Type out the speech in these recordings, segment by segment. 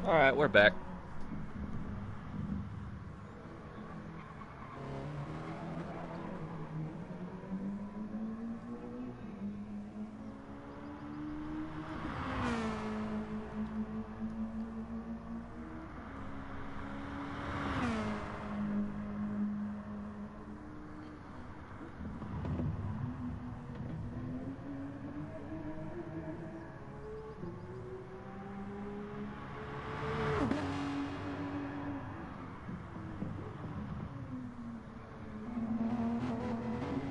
Alright, we're back.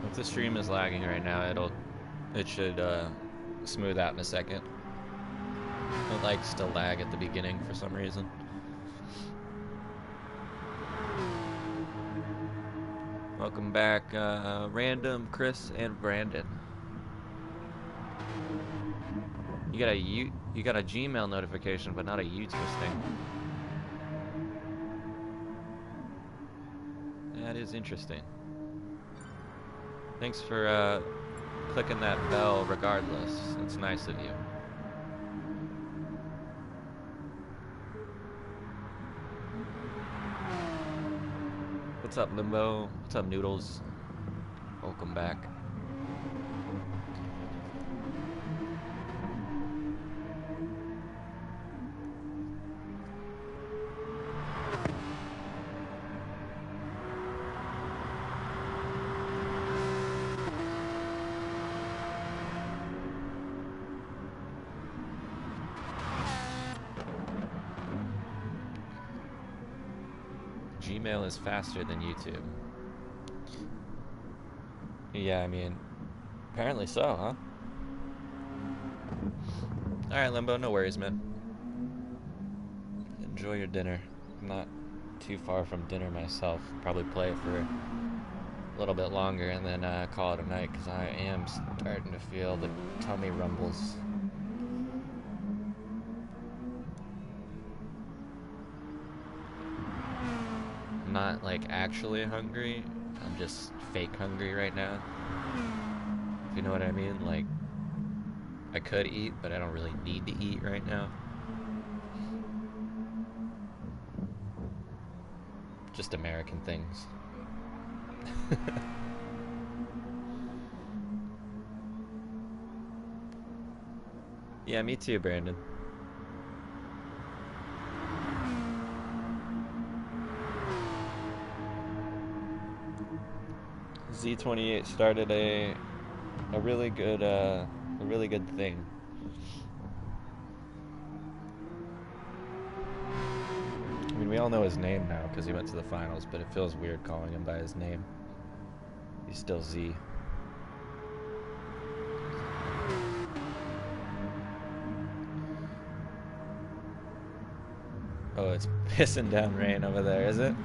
If the stream is lagging right now, it should smooth out in a second. It likes to lag at the beginning for some reason. Welcome back, Random, Chris, and Brandon. You got a Gmail notification, but not a YouTube thing. That is interesting. Thanks for clicking that bell regardless. It's nice of you. What's up, Limbo? What's up, Noodles? Welcome back. Gmail is faster than YouTube. Yeah, I mean, apparently so, huh? Alright, Limbo, no worries, man. Enjoy your dinner. I'm not too far from dinner myself. Probably play it for a little bit longer and then call it a night, because I am starting to feel the tummy rumbles. Not like actually hungry, I'm just fake hungry right now, if you know what I mean. Like, I could eat, but I don't really need to eat right now. Just American things. Yeah, me too, Brandon. Z28 started a really good thing. I mean, we all know his name now because he went to the finals, but it feels weird calling him by his name. He's still Z. Oh, it's pissing down rain over there, is it?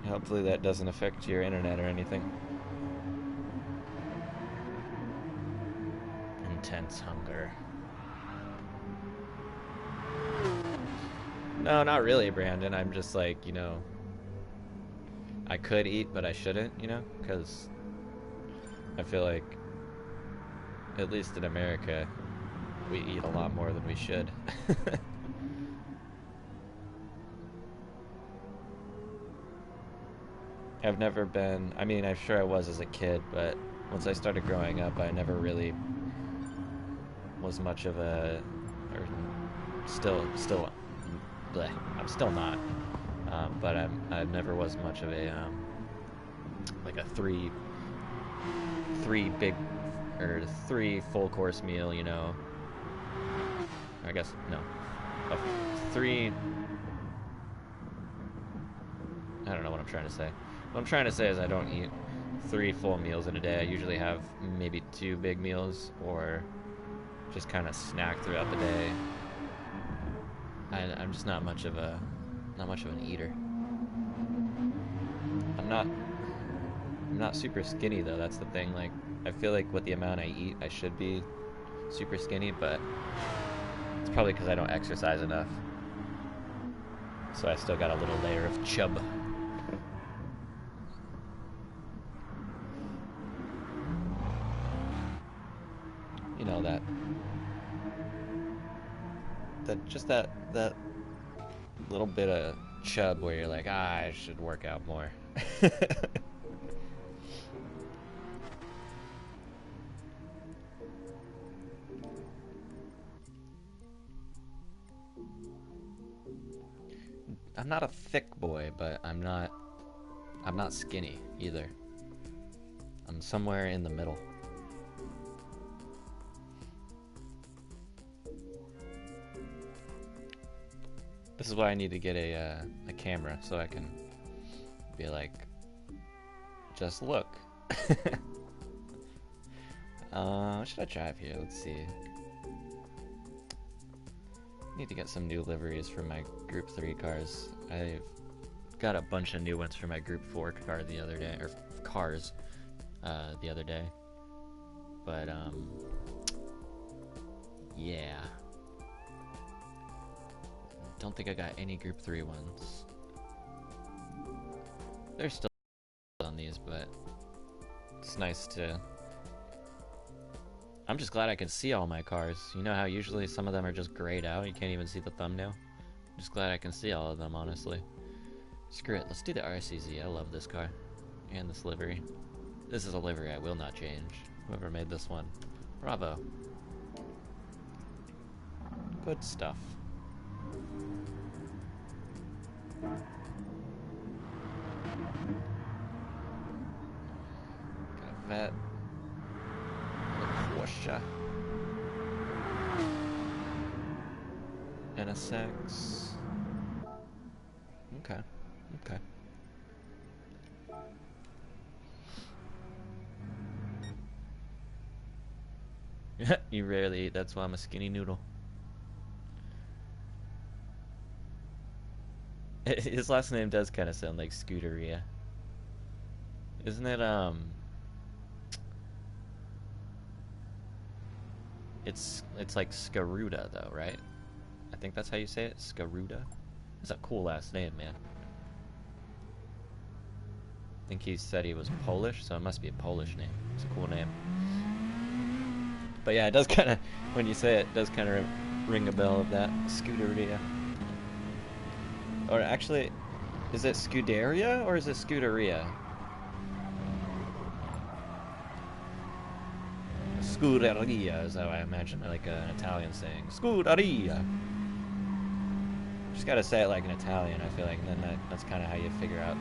Hopefully that doesn't affect your internet or anything. Intense hunger. No, not really, Brandon. I'm just like, you know, I could eat, but I shouldn't, you know, because I feel like, at least in America, we eat a lot more than we should. I've never been, I mean, I'm sure I was as a kid, but once I started growing up, I never really was much of a, or still, bleh, I'm still not, but I never was much of a, like a three big, or 3 full course meal, you know, I guess, no, a 3, I don't know what I'm trying to say. What I'm trying to say is I don't eat 3 full meals in a day. I usually have maybe 2 big meals, or just kind of snack throughout the day. I'm just not much of an eater. I'm not super skinny though. That's the thing. Like, I feel like with the amount I eat, I should be super skinny, but it's probably because I don't exercise enough. So I still got a little layer of chub. You know that that little bit of chub where you're like, I should work out more. I'm not a thick boy, but I'm not skinny either. I'm somewhere in the middle. This is why I need to get a camera so I can be like, just look. What should I drive here? Let's see. Need to get some new liveries for my Gr.3 cars. I've got a bunch of new ones for my Gr.4 car the other day, or cars the other day. But yeah. Don't think I got any Gr.3 ones. They're still on these, but it's nice to... I'm just glad I can see all my cars. You know how usually some of them are just grayed out, you can't even see the thumbnail? I'm just glad I can see all of them, honestly. Screw it, let's do the RCZ. I love this car. And this livery. This is a livery I will not change. Whoever made this one. Bravo. Good stuff. Got a vet. Porsche. NSX. Okay. Okay. You rarely eat, that's why I'm a skinny noodle. His last name does kind of sound like Scuderia. Isn't it, It's like Skaruda, though, right? I think that's how you say it, Skaruda? It's a cool last name, man. I think he said he was Polish, so it must be a Polish name. It's a cool name. But yeah, it does kind of, when you say it, does kind of ring a bell of that. Scuderia. Or actually, is it Scuderia or is it Scuderia? Scuderia is how I imagine like an Italian saying. Scuderia! Just gotta say it like an Italian, I feel like, and then that's kind of how you figure out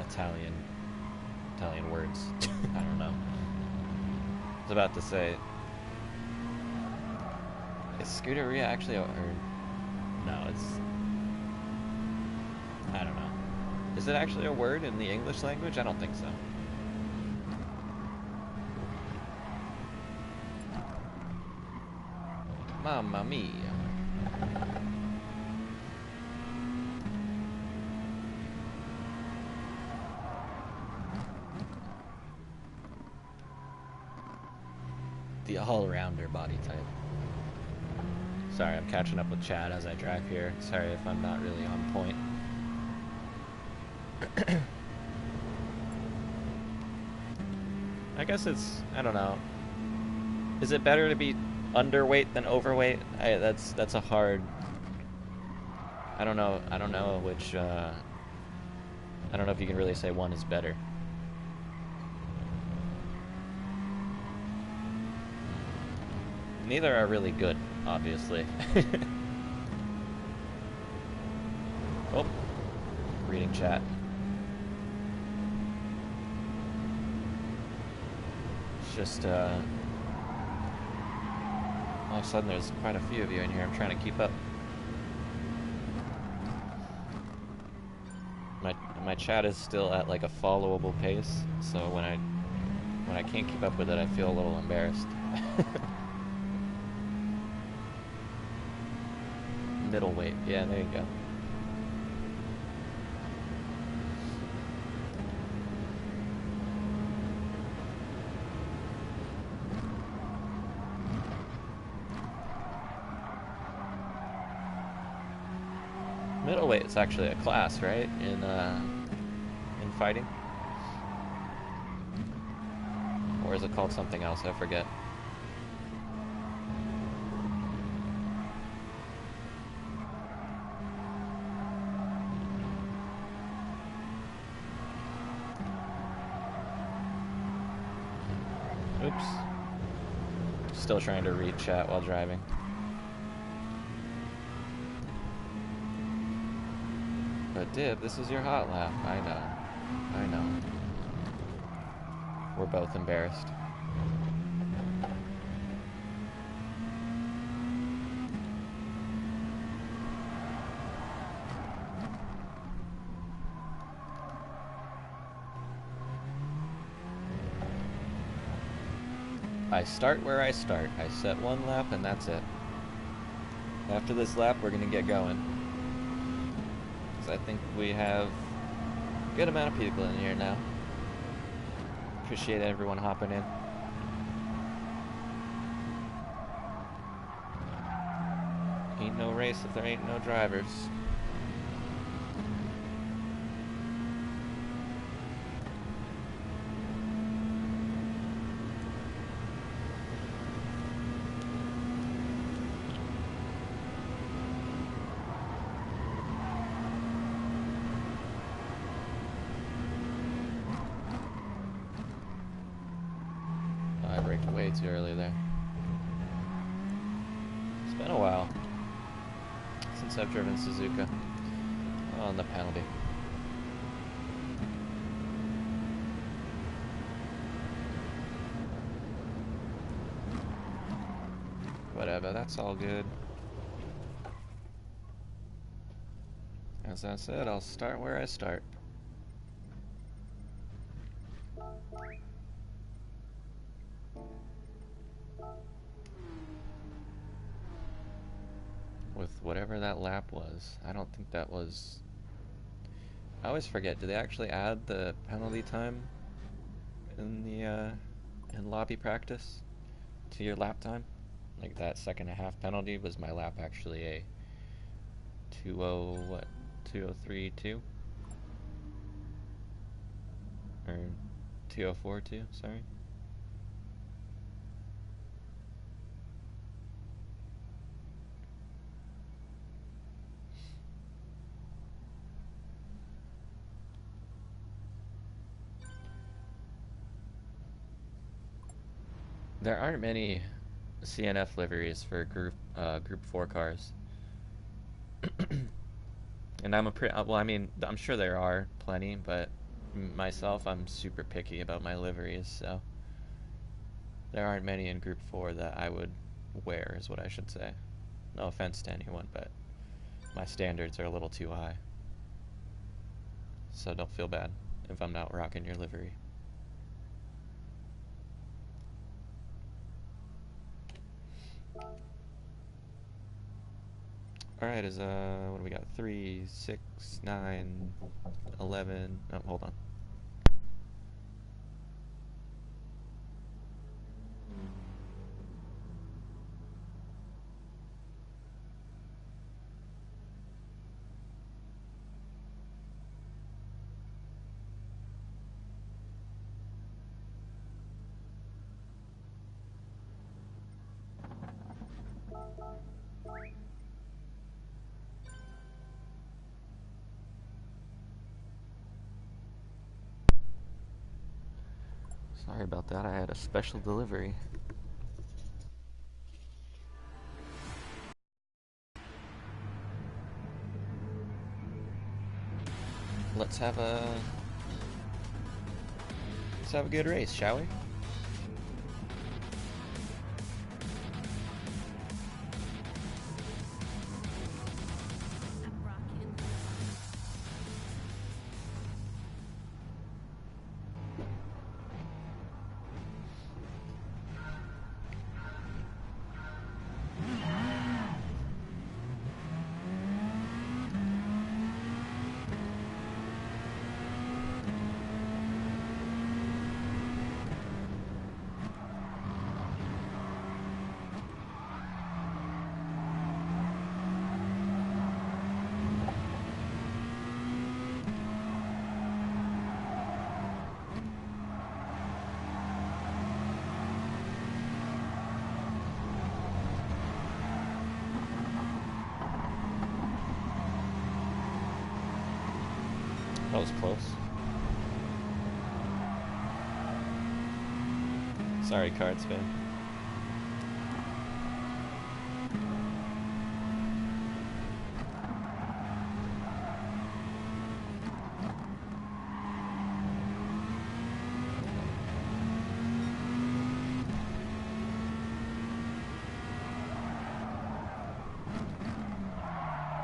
Italian words. I don't know. I was about to say, is Scuderia actually, or no, it's, I don't know. Is it actually a word in the English language? I don't think so. Mamma mia. The all-rounder body type. Sorry, I'm catching up with Chad as I drive here. Sorry if I'm not really on point. I guess it's, I don't know. Is it better to be underweight than overweight? That's a hard, I don't know which, I don't know if you can really say one is better. Neither are really good, obviously. Oh, reading chat. It's just, all of a sudden there's quite a few of you in here. I'm trying to keep up. My chat is still at like a followable pace, so when I can't keep up with it, I feel a little embarrassed. Middleweight, yeah, there you go. Middleweight is actually a class, right? In fighting, or is it called something else? I forget. Still trying to read chat while driving. But Dib, this is your hot lap. I know. I know. We're both embarrassed. I start where I start. I set one lap and that's it. After this lap, we're gonna get going. Because I think we have a good amount of people in here now. Appreciate everyone hopping in. Ain't no race if there ain't no drivers. I braked way too early there. It's been a while since I've driven Suzuka. On the penalty. Whatever, that's all good. As I said, I'll start where I start. With whatever that lap was. I don't think that was... I always forget, do they actually add the penalty time in the in lobby practice to your lap time? Like that second and a half penalty, was my lap actually a 203.2? Or 204.2, sorry. There aren't many CnF liveries for Group 4 cars. And I'm well, I mean, I'm sure there are plenty, but myself, I'm super picky about my liveries, so there aren't many in Group 4 that I would wear, is what I should say. No offense to anyone, but my standards are a little too high. So don't feel bad if I'm not rocking your livery. Alright, is, what do we got? 3, 6, 9, 11, oh, hold on. Sorry about that, I had a special delivery. Let's have a good race, shall we? That was close. Sorry, Cards fan.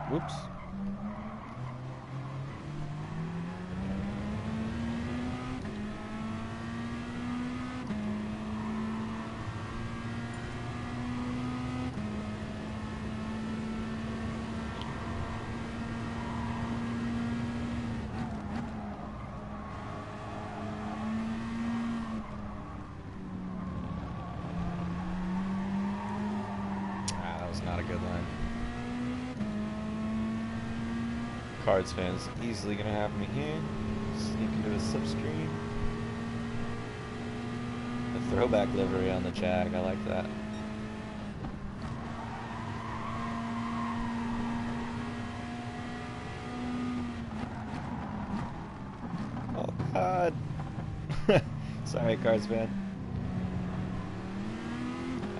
Whoops. Not a good line. Cards fans easily gonna have me here. Sneak into a subscreen. The throwback livery on the Jag, I like that. Oh God. Sorry, Cards fan.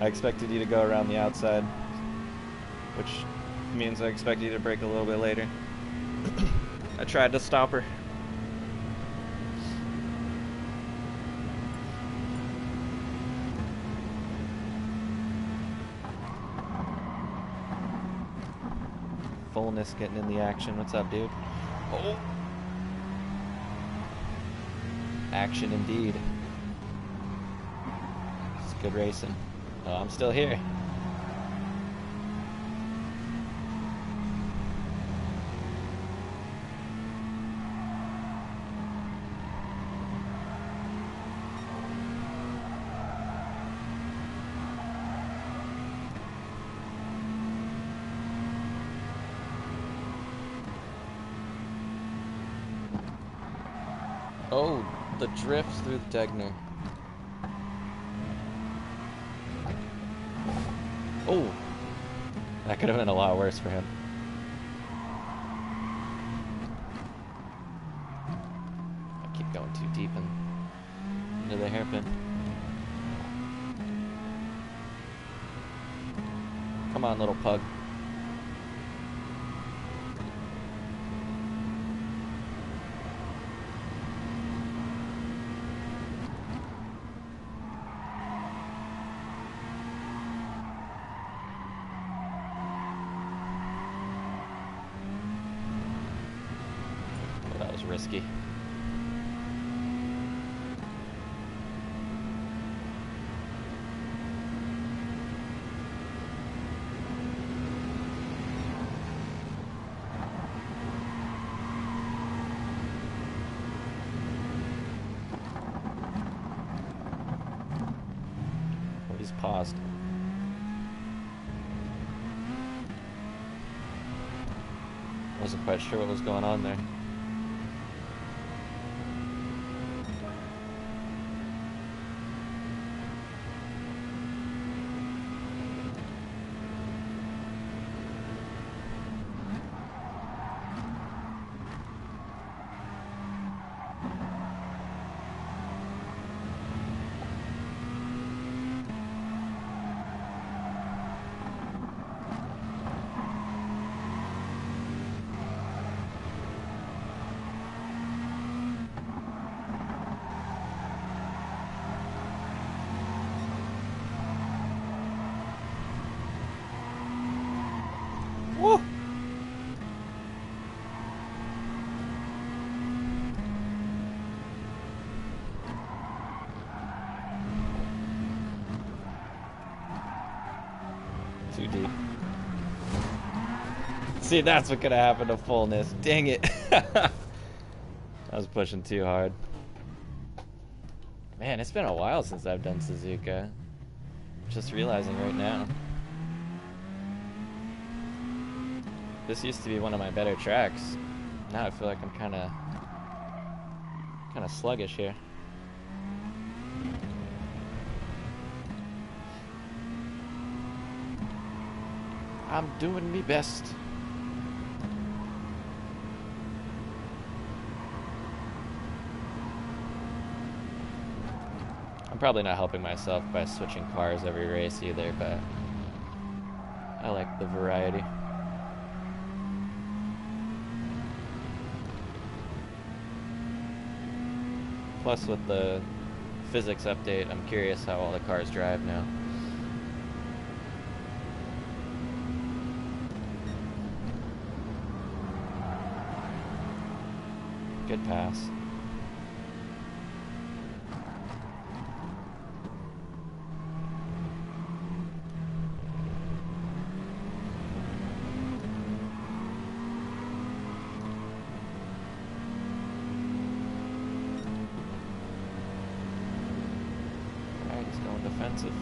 I expected you to go around the outside, which means I expect you to brake a little bit later. I tried to stop her. Fullness getting in the action. What's up, dude? Oh! Action indeed. It's good racing. Oh, I'm still here. Oh, the drift through the Degner. Oh, that could have been a lot worse for him. I keep going too deep into the hairpin. Come on, little pug. Risky. Oh, he's paused. Wasn't quite sure what was going on there. Woo! Too deep. See, that's what could have happened to Fullness. Dang it. I was pushing too hard. Man, it's been a while since I've done Suzuka. Just realizing right now. This used to be one of my better tracks. Now I feel like I'm kind of sluggish here. I'm doing me best. I'm probably not helping myself by switching cars every race either, but I like the variety. Plus, with the physics update, I'm curious how all the cars drive now. Good pass. Alright, he's going defensive.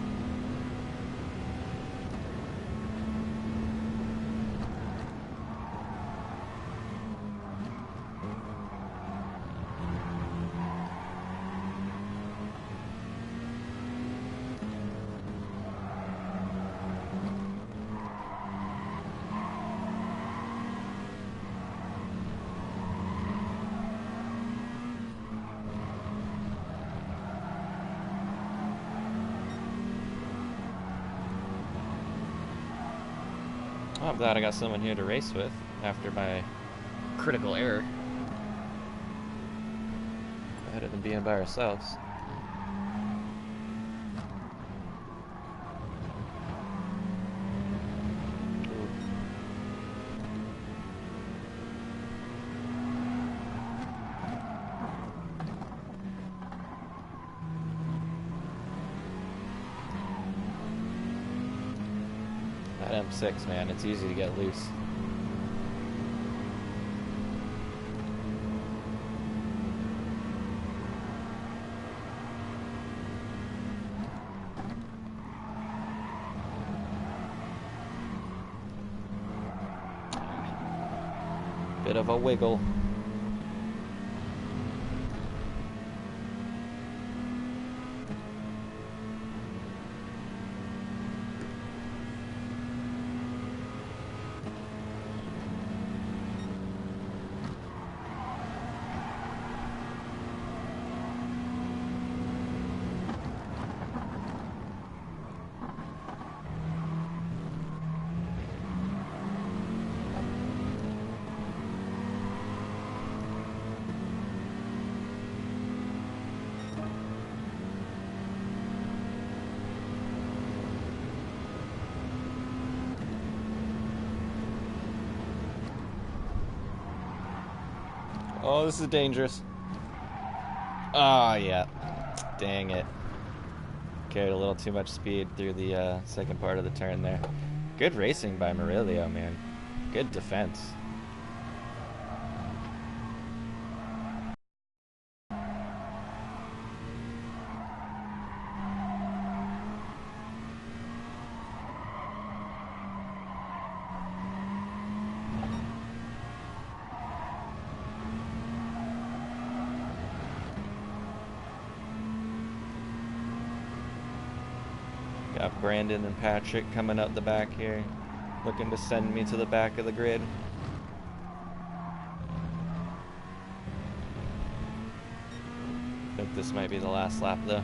Oh, I'm glad I got someone here to race with after my critical error. Better than being by ourselves. That M6, man, it's easy to get loose. Bit of a wiggle. Oh, this is dangerous. Oh, yeah. Dang it. Carried a little too much speed through the second part of the turn there. Good racing by Murillo, man. Good defense. Got Brandon and Patrick coming up the back here, looking to send me to the back of the grid. I think this might be the last lap though.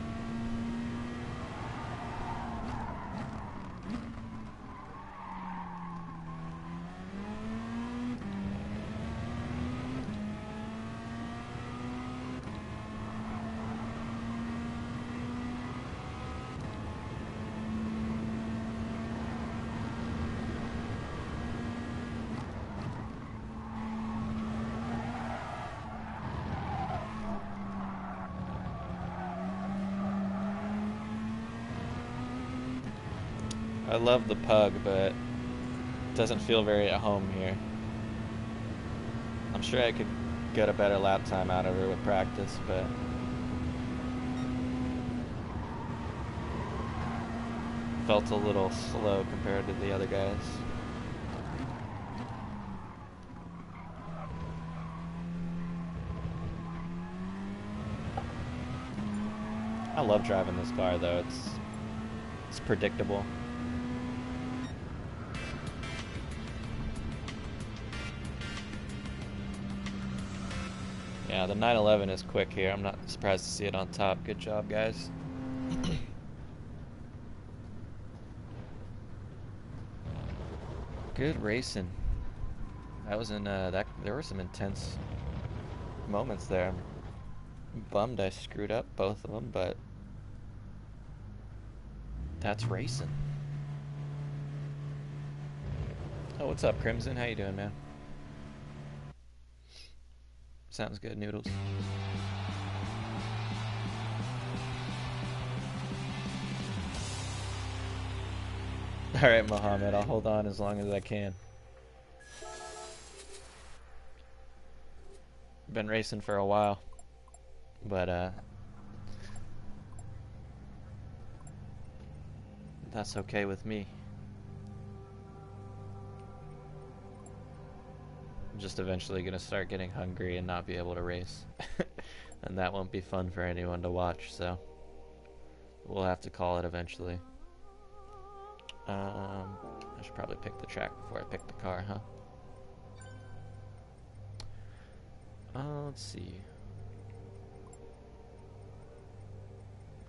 I love the Pug, but it doesn't feel very at home here. I'm sure I could get a better lap time out of her with practice, but felt a little slow compared to the other guys. I love driving this car though, it's predictable. Yeah, the 911 is quick here. I'm not surprised to see it on top. Good job, guys. Good racing. That was in there were some intense moments there. I'm bummed I screwed up both of them, but that's racing. Oh, what's up, Crimson? How you doing, man? Sounds good, Noodles. Alright, Mohammed, I'll hold on as long as I can. Been racing for a while, but that's okay with me. I'm just eventually gonna start getting hungry and not be able to race. And that won't be fun for anyone to watch, so we'll have to call it eventually. I should probably pick the track before I pick the car, huh? Let's see.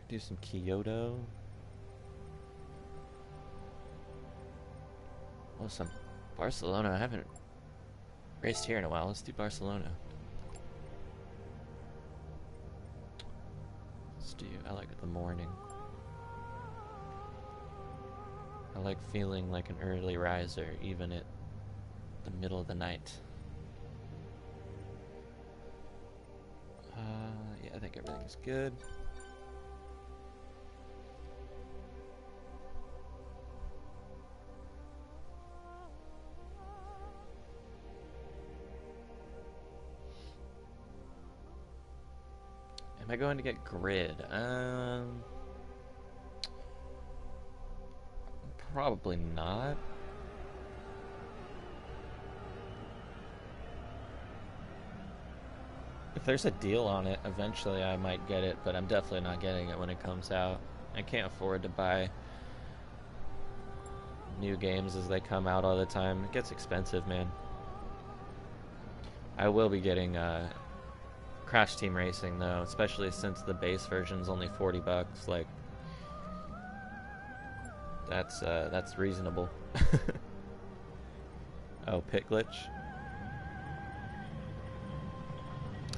Do some Kyoto. Oh, some Barcelona. I haven't raced here in a while. Let's do Barcelona. Let's do, I like the morning. I like feeling like an early riser, even at the middle of the night. Yeah, I think everything's good. Am I going to get grid? Probably not. If there's a deal on it, eventually I might get it, but I'm definitely not getting it when it comes out. I can't afford to buy new games as they come out all the time. It gets expensive, man. I will be getting Crash Team Racing though, especially since the base version's only $40. Like, that's reasonable. Oh, pit glitch.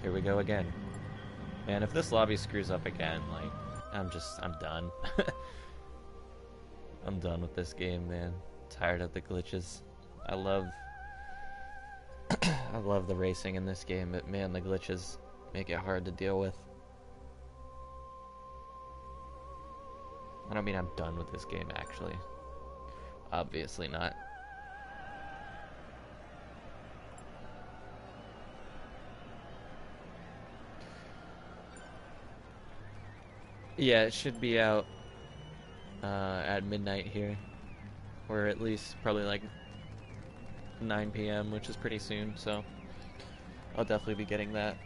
Here we go again. Man, if this lobby screws up again, like, I'm done. I'm done with this game, man. Tired of the glitches. I love the racing in this game, but man, the glitches make it hard to deal with. I don't mean I'm done with this game, actually. Obviously not. Yeah, it should be out at midnight here. Or at least probably like 9 p.m., which is pretty soon, so I'll definitely be getting that.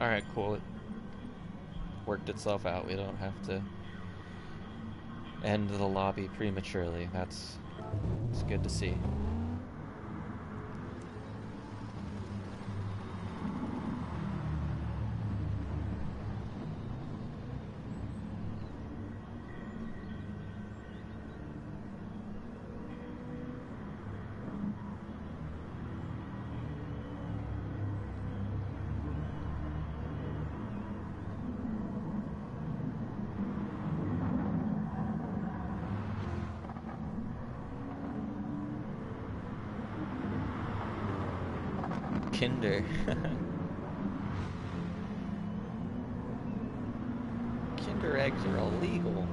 Alright, cool. It worked itself out. We don't have to end the lobby prematurely. It's good to see. Kinder. Kinder eggs are illegal.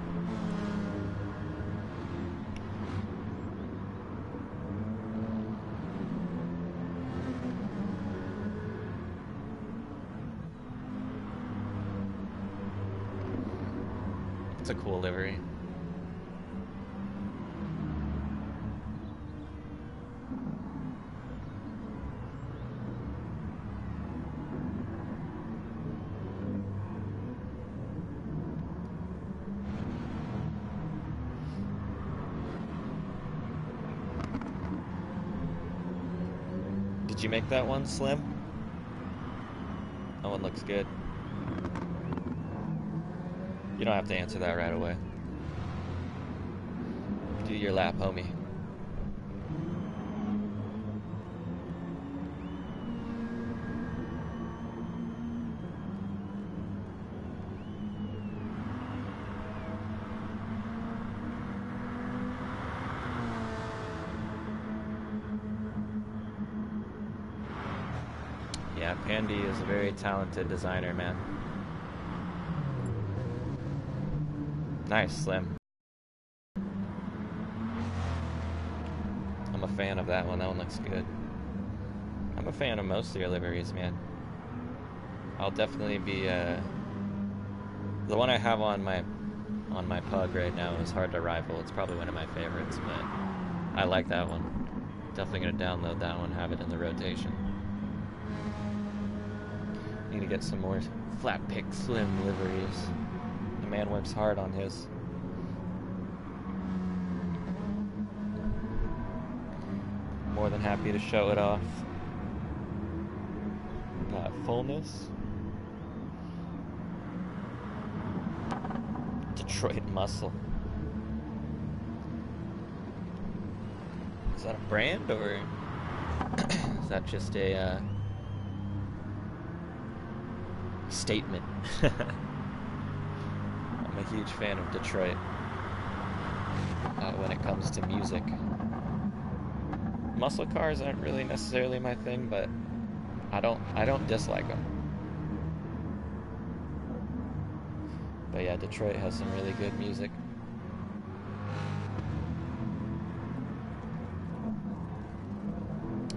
It's a cool livery. Did you make that one, Slim? That one looks good. You don't have to answer that right away. Do your lap, homie. Yeah, Pandy is a very talented designer, man. Nice, Slim. I'm a fan of that one. That one looks good. I'm a fan of most of your liveries, man. I'll definitely be the one I have on my pug right now is hard to rival. It's probably one of my favorites, but I like that one. Definitely gonna download that one, have it in the rotation. Need to get some more flat pick Slim liveries. The man works hard on his. More than happy to show it off. Got fullness. Detroit Muscle. Is that a brand or is that just a statement? I'm a huge fan of Detroit when it comes to music. Muscle cars aren't really necessarily my thing, but I don't dislike them. But yeah, Detroit has some really good music.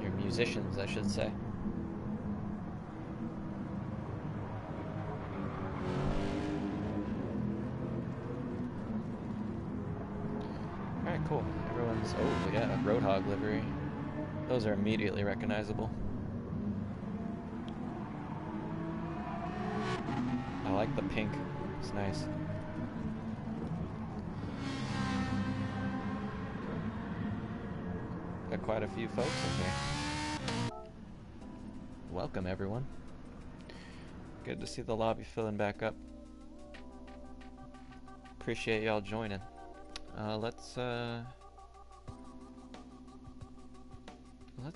Or musicians, I should say. Alright, cool. Everyone's... Oh, we got a Roadhog livery. Those are immediately recognizable. I like the pink. It's nice. Got quite a few folks in here. Welcome, everyone. Good to see the lobby filling back up. Appreciate y'all joining. Let's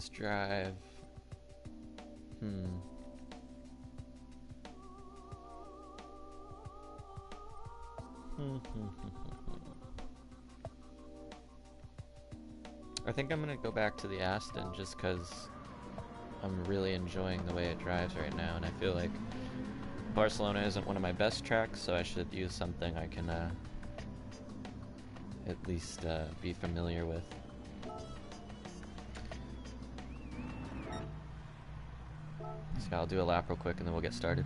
drive. I think I'm gonna go back to the Aston just because I'm really enjoying the way it drives right now, and I feel like Barcelona isn't one of my best tracks, so I should use something I can at least be familiar with. So I'll do a lap real quick and then we'll get started.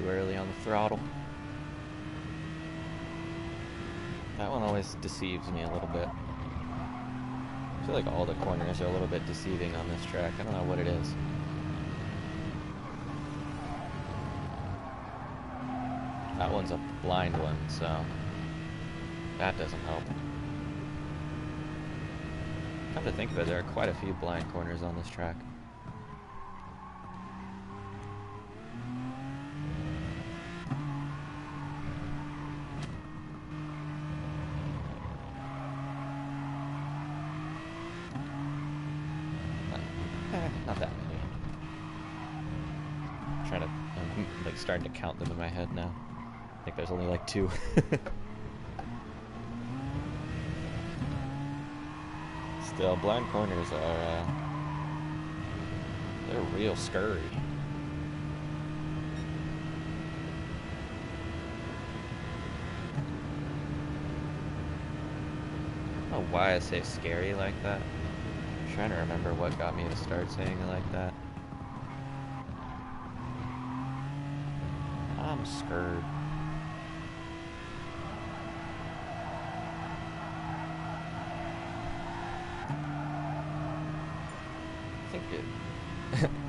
Early on the throttle. That one always deceives me a little bit. I feel like all the corners are a little bit deceiving on this track. I don't know what it is. That one's a blind one, so that doesn't help. Come to think of it, there are quite a few blind corners on this track. Not that many. I'm like starting to count them in my head now. I think there's only like 2. Still, blind corners are they're real scurry. I don't know why I say scary like that. I'm trying to remember what got me to start saying it like that. I'm scared.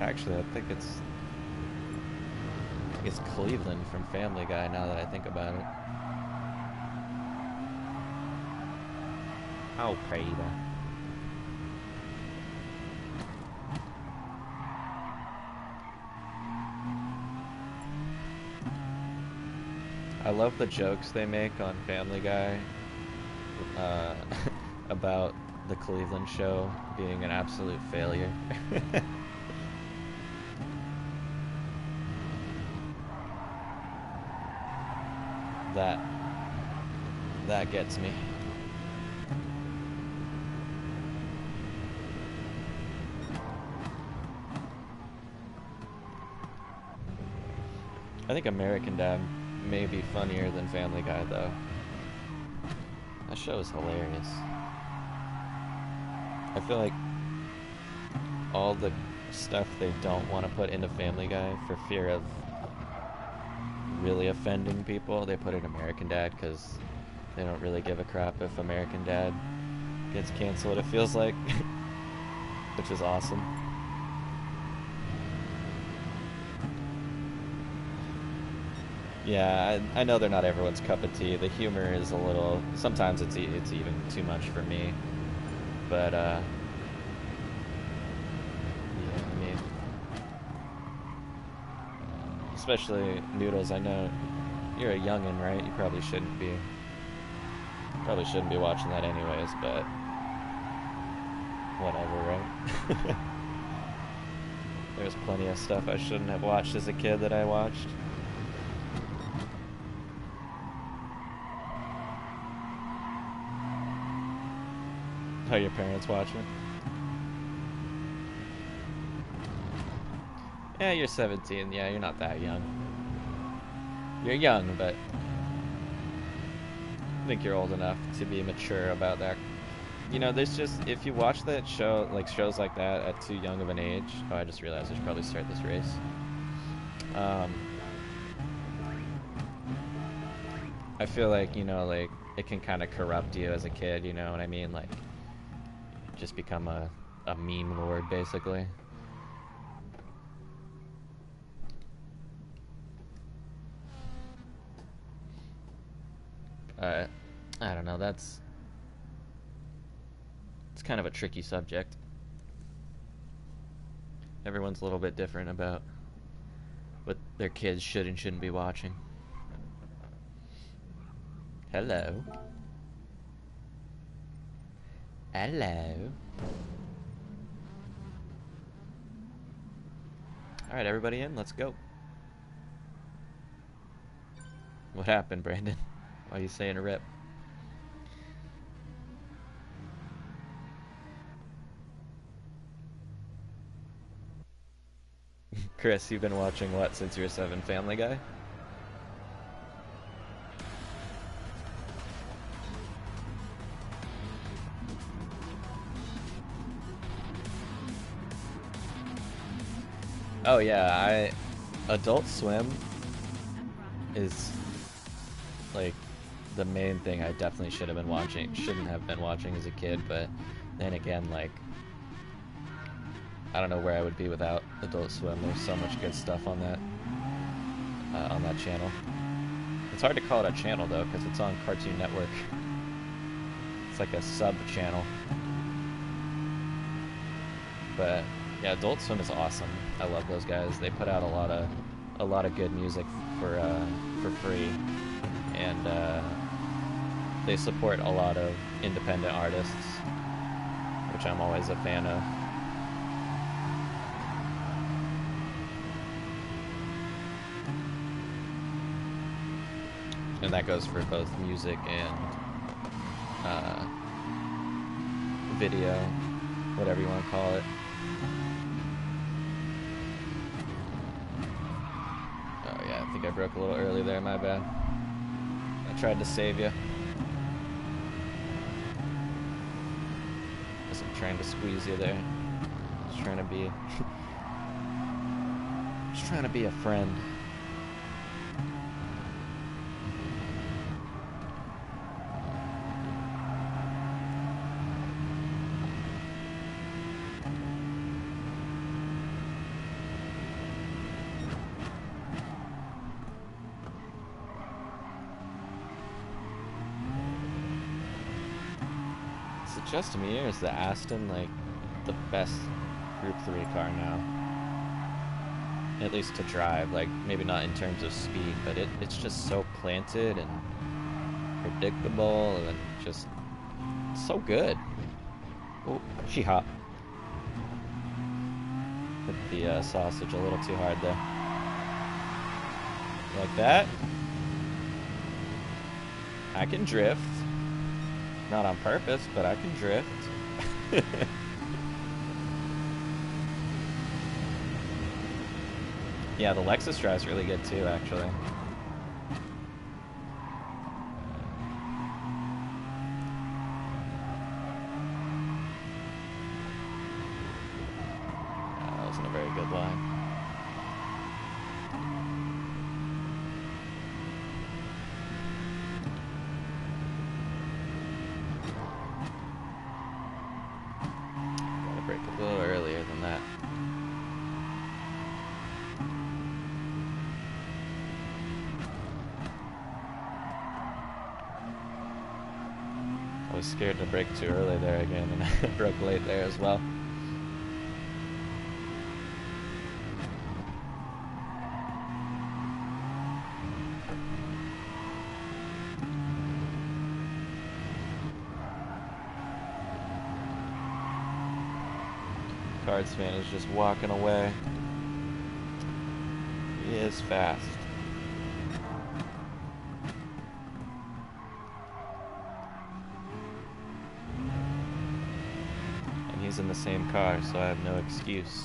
Actually, I think it's Cleveland from Family Guy. Now that I think about it. Oh, Peter. I love the jokes they make on Family Guy about the Cleveland show being an absolute failure. That gets me. I think American Dad may be funnier than Family Guy, though. That show is hilarious. I feel like all the stuff they don't want to put into Family Guy for fear of really offending people, they put in American Dad because they don't really give a crap if American Dad gets canceled, it feels like. Which is awesome. Yeah, I know they're not everyone's cup of tea. The humor is a little... Sometimes it's even too much for me. But, yeah, I mean... Especially Noodles, I know you're a youngin', right? You probably shouldn't be watching that anyways, but... Whatever, right? There's plenty of stuff I shouldn't have watched as a kid that I watched. How your parents watching? Yeah, you're 17. Yeah, you're not that young. You're young, but I think you're old enough to be mature about that. You know, there's just, if you watch that show, like shows like that at too young of an age... Oh, I just realized I should probably start this race. I feel like, you know, like, it can kind of corrupt you as a kid, you know what I mean? Like, just become a meme lord, basically. I don't know, it's kind of a tricky subject. Everyone's a little bit different about what their kids should and shouldn't be watching. Hello. Hello. Alright, everybody in? Let's go. What happened, Brandon? Why are you saying a rip? Chris, you've been watching what since you were 7? Family Guy? Oh yeah, Adult Swim is like the main thing I definitely shouldn't have been watching as a kid, but then again, like, I don't know where I would be without Adult Swim. There's so much good stuff on that channel. It's hard to call it a channel though, because it's on Cartoon Network. It's like a sub-channel. But yeah, Adult Swim is awesome. I love those guys. They put out a lot of good music for free, and they support a lot of independent artists, which I'm always a fan of. And that goes for both music and video, whatever you want to call it. Oh yeah, I think I broke a little early there, my bad. I tried to save you. Guess I'm trying to squeeze you there. Just trying to be a friend. just me, or is the Aston like the best Group 3 car now? At least to drive, like maybe not in terms of speed, but it's just so planted and predictable and just so good. Oh, she hopped. Hit the sausage a little too hard there. Like that. I can drift. Not on purpose, but I can drift. Yeah, the Lexus drives really good too, actually. That wasn't a very good line. Gotta brake a little earlier than that. I was scared to brake too early there again, and I broke late there as well. Cardsman is just walking away. He is fast. And he's in the same car, so I have no excuse.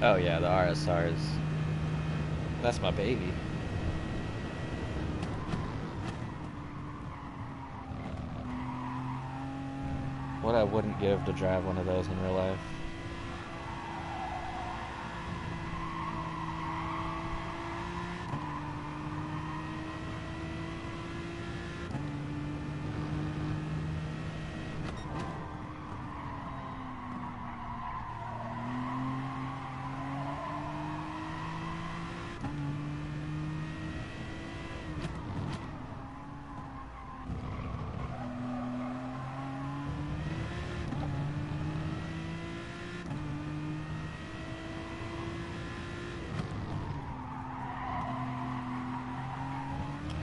Oh yeah, the RSRs. That's my baby. What I wouldn't give to drive one of those in real life.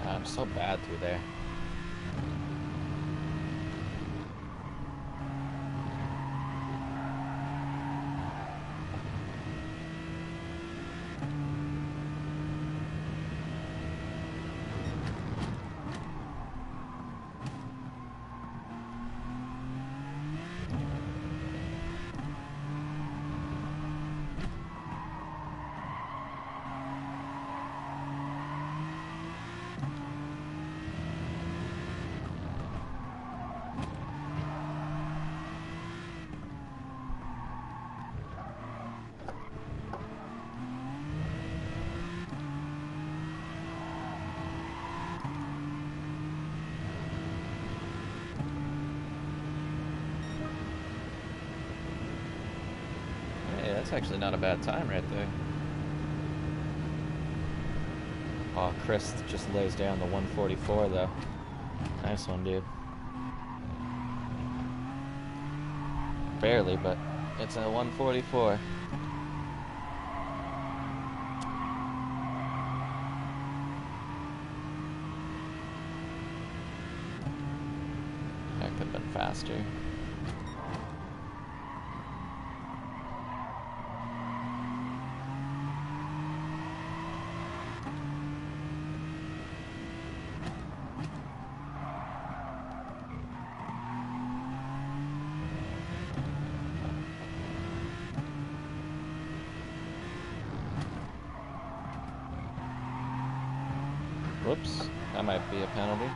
I'm so bad through there. That's actually not a bad time right there. Oh, Chris just lays down the 144 though. Nice one, dude. Barely, but it's a 144. That could have been faster. Whoops, that might be a penalty.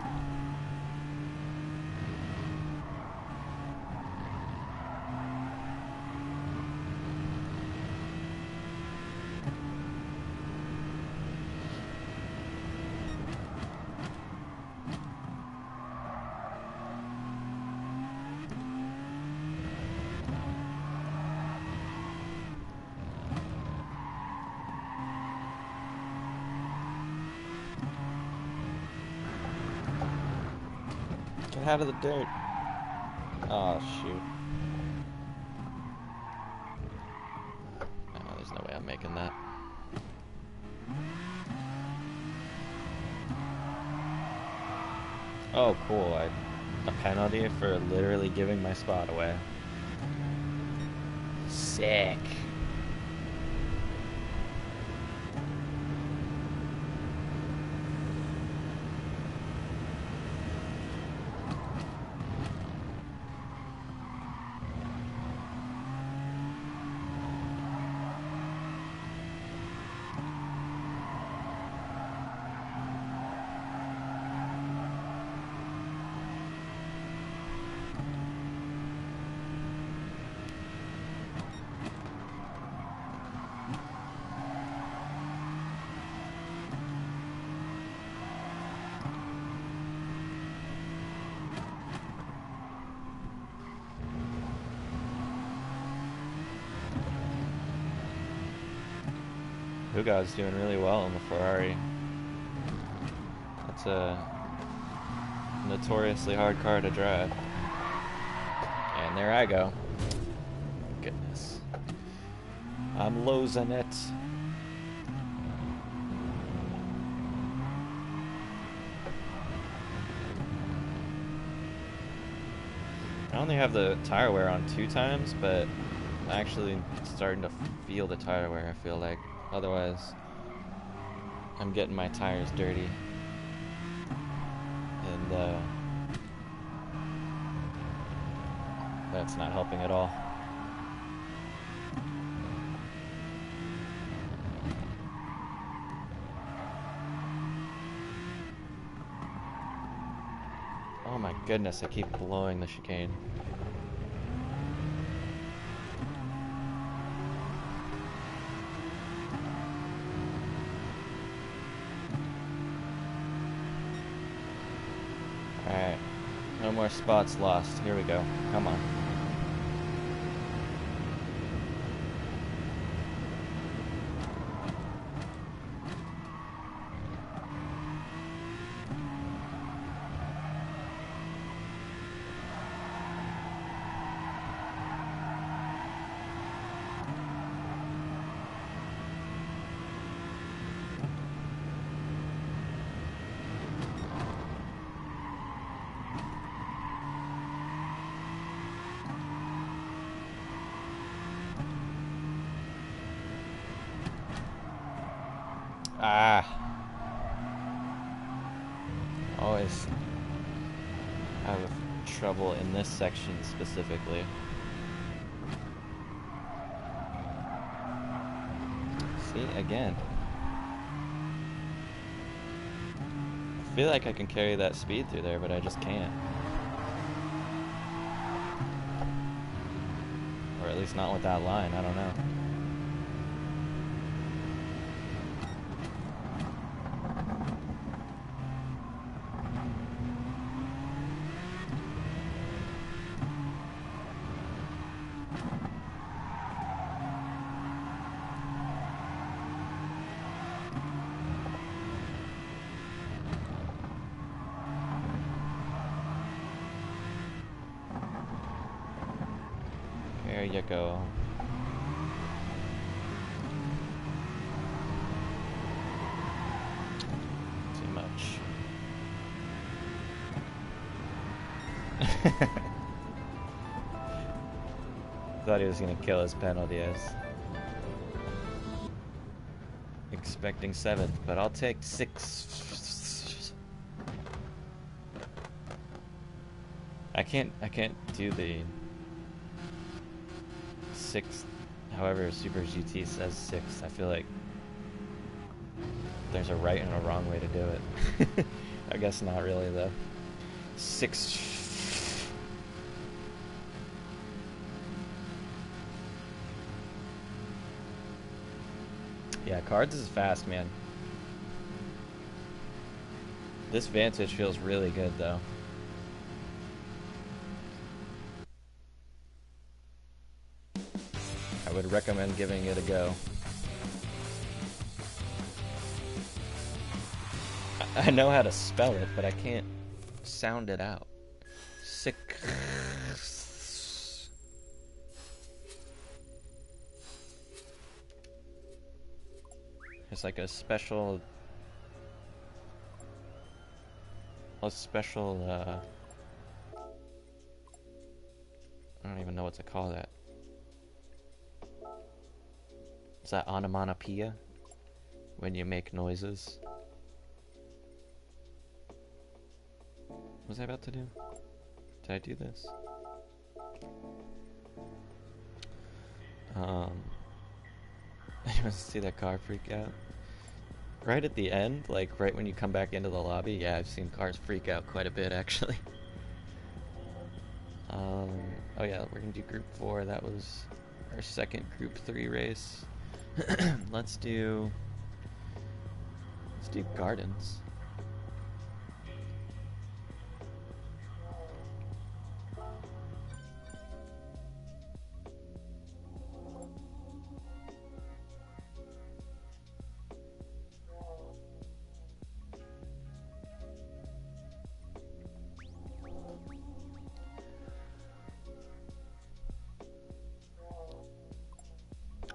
Get out of the dirt. Oh, shoot. Oh, there's no way I'm making that. Oh, cool. A penalty for literally giving my spot away. Sick. Hugo's doing really well in the Ferrari. That's a notoriously hard car to drive. And there I go. Goodness. I'm losing it. I only have the tire wear on 2 times, but I'm actually starting to feel the tire wear, I feel like. Otherwise, I'm getting my tires dirty. And that's not helping at all. Oh my goodness, I keep blowing the chicane. Alright, no more spots lost. Here we go. Come on. Always have trouble in this section specifically. See, again. I feel like I can carry that speed through there, but I just can't. Or at least not with that line, I don't know. There you go. Too much. Thought he was gonna kill his penalty. I was expecting 7th, but I'll take 6. I can't do the 6th. However, Super GT says 6th. I feel like there's a right and a wrong way to do it. I guess not really though. 6. Yeah, cards is fast, man. This Vantage feels really good though. I would recommend giving it a go. I know how to spell it, but I can't sound it out. sick. It's like a special I don't even know what to call that. Is that onomatopoeia? When you make noises? What was I about to do? Did I do this? Anyone see that car freak out? Right at the end, like right when you come back into the lobby, yeah, I've seen cars freak out quite a bit actually. Oh yeah, we're gonna do Group 4. That was our second Group 3 race. Let's do Gardens.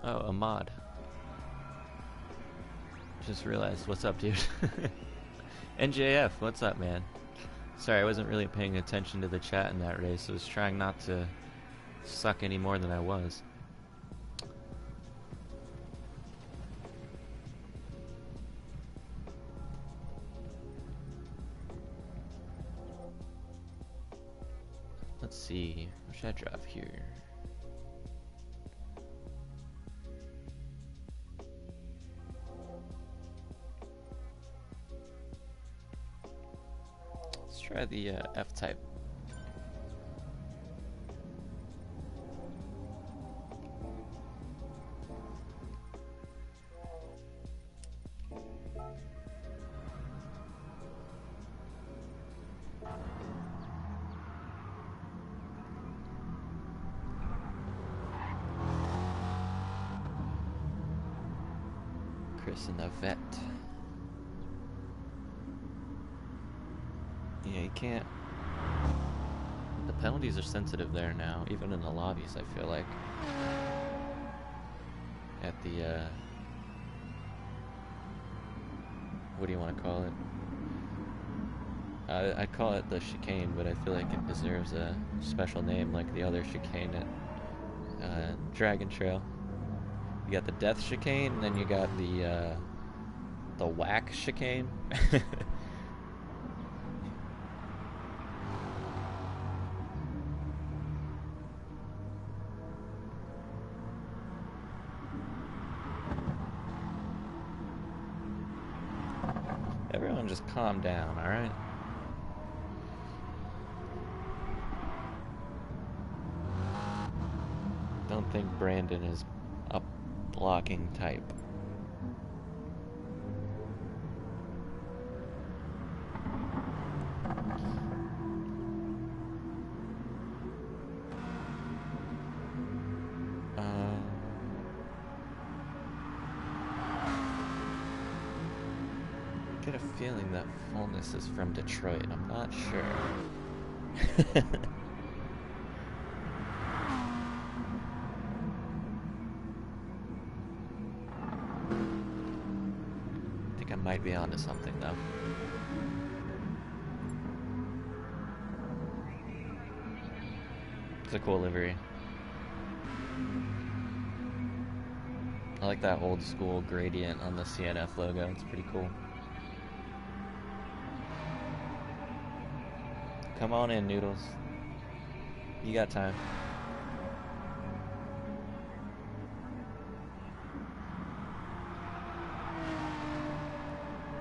Oh, Ahmad. Just realized, what's up, dude? NJF, what's up, man? Sorry, I wasn't really paying attention to the chat in that race. I was trying not to suck any more than I was. Let's see, what should I drive here? Let's try the F-Type. Chris and the vet. Yeah, you can't. The penalties are sensitive there now, even in the lobbies, I feel like. At the, what do you want to call it? I call it the chicane, but I feel like it deserves a special name like the other chicane at Dragon Trail. You got the death chicane, and then you got the whack chicane. Everyone just calm down, alright? Don't think Brandon is a blocking type. I get a feeling that Fullness is from Detroit. I'm not sure. Might be onto something though. It's a cool livery. I like that old school gradient on the CnF logo. It's pretty cool. Come on in, Noodles. You got time.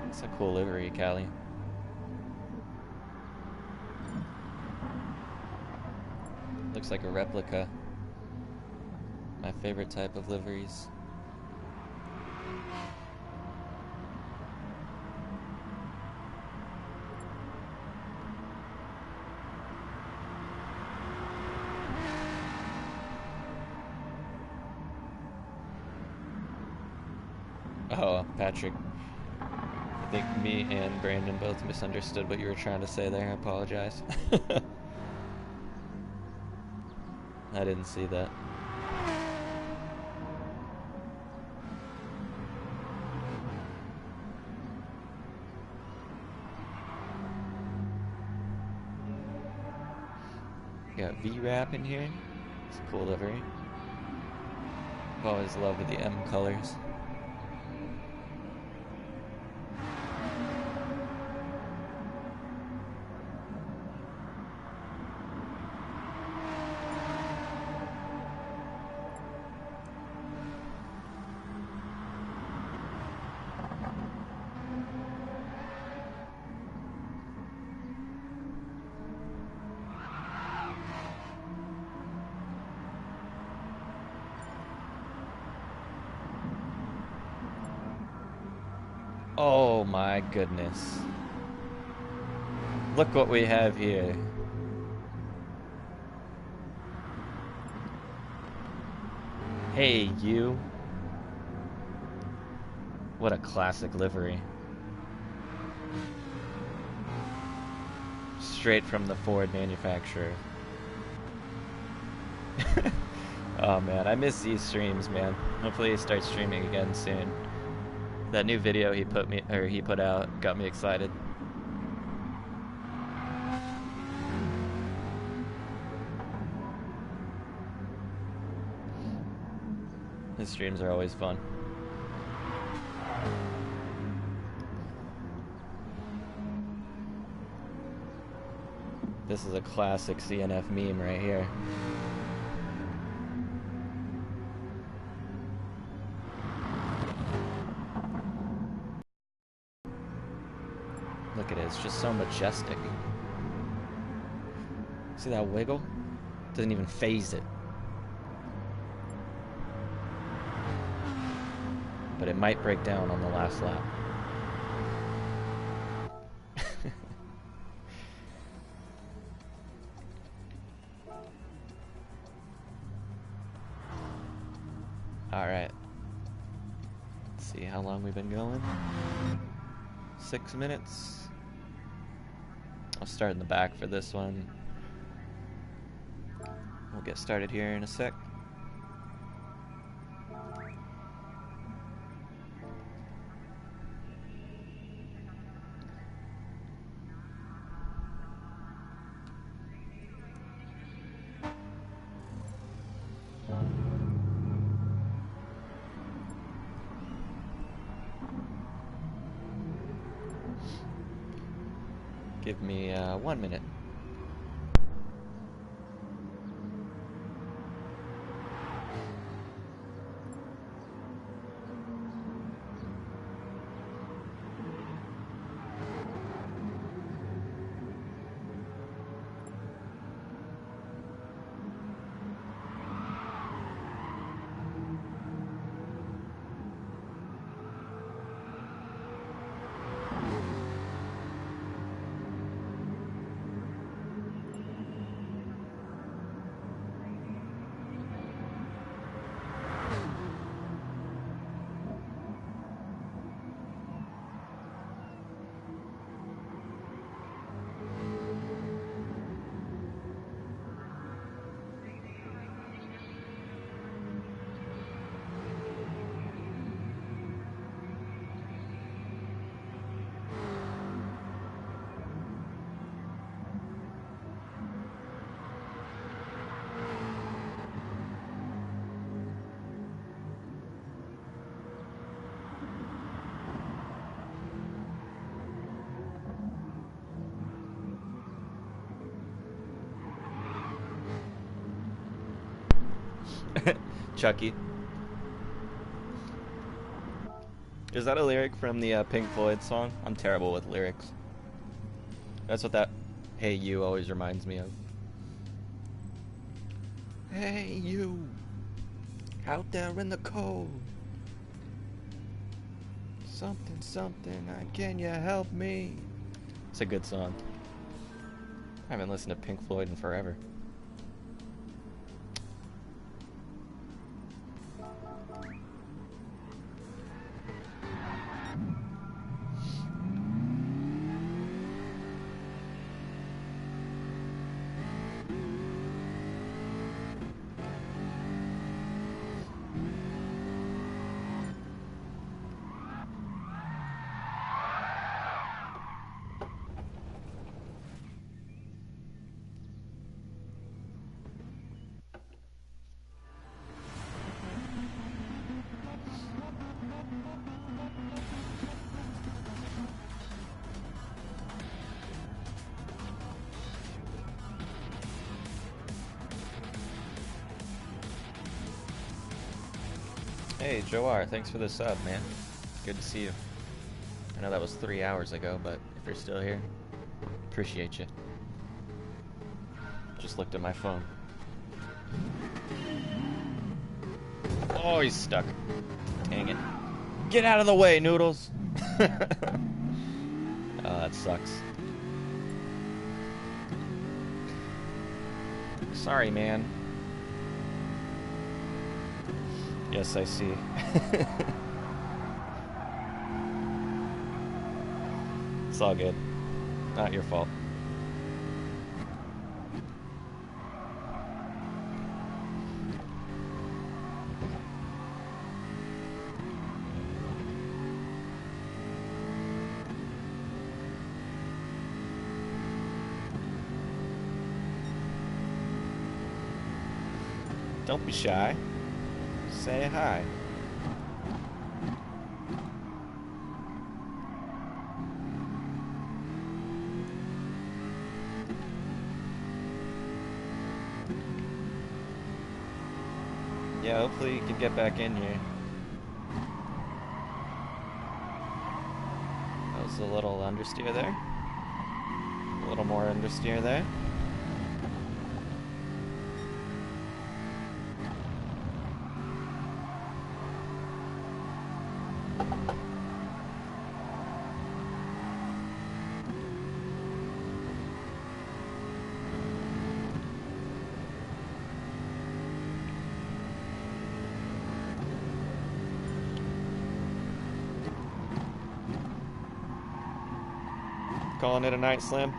It's a cool livery, Callie. Looks like a replica. My favorite type of liveries. Oh, Patrick. I think me and Brandon both misunderstood what you were trying to say there. I apologize. I didn't see that. Got V-Wrap in here. It's a cool livery. I've always loved the M colors. Oh my goodness. Look what we have here. Hey, you. What a classic livery. Straight from the Ford manufacturer. Oh man, I miss these streams, man. Hopefully he starts streaming again soon. That new video he put out got me excited. His streams are always fun. This is a classic CnF meme right here. Look at it, it's just so majestic. See that wiggle? Doesn't even phase it. But it might break down on the last lap. Alright. Let's see how long we've been going. 6 minutes. I'll start in the back for this one. We'll get started here in a sec. Give me 1 minute. Chucky. Is that a lyric from the Pink Floyd song? I'm terrible with lyrics. That's what that "Hey You" always reminds me of. Hey you, out there in the cold. Something, something, can you help me? It's a good song. I haven't listened to Pink Floyd in forever. Hey, Joar, thanks for the sub, man. Good to see you. I know that was 3 hours ago, but if you're still here, appreciate you. Just looked at my phone. Oh, he's stuck. Dang it. Get out of the way, Noodles! Oh, that sucks. Sorry, man. Yes, I see. It's all good. Not your fault. Don't be shy. Say hi. Yeah, hopefully you can get back in here. That was a little understeer there. A little more understeer there. Calling it a night, Slim.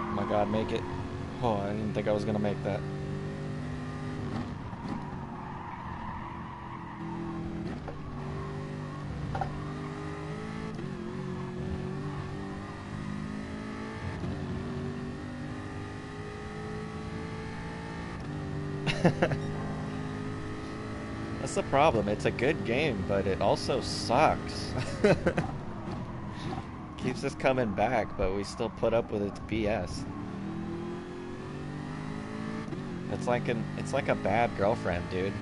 Oh my God, make it. Oh, I didn't think I was gonna make that. That's the problem. It's a good game, but it also sucks. Keeps us coming back, but we still put up with its BS. It's like a bad girlfriend, dude.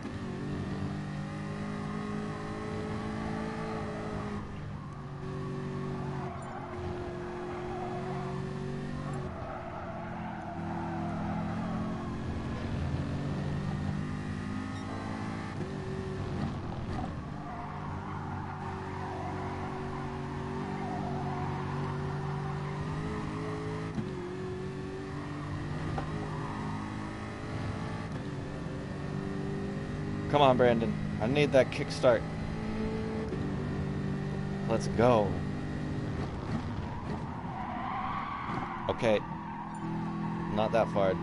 Come on, Brandon. I need that kickstart. Let's go. Okay. Not that far.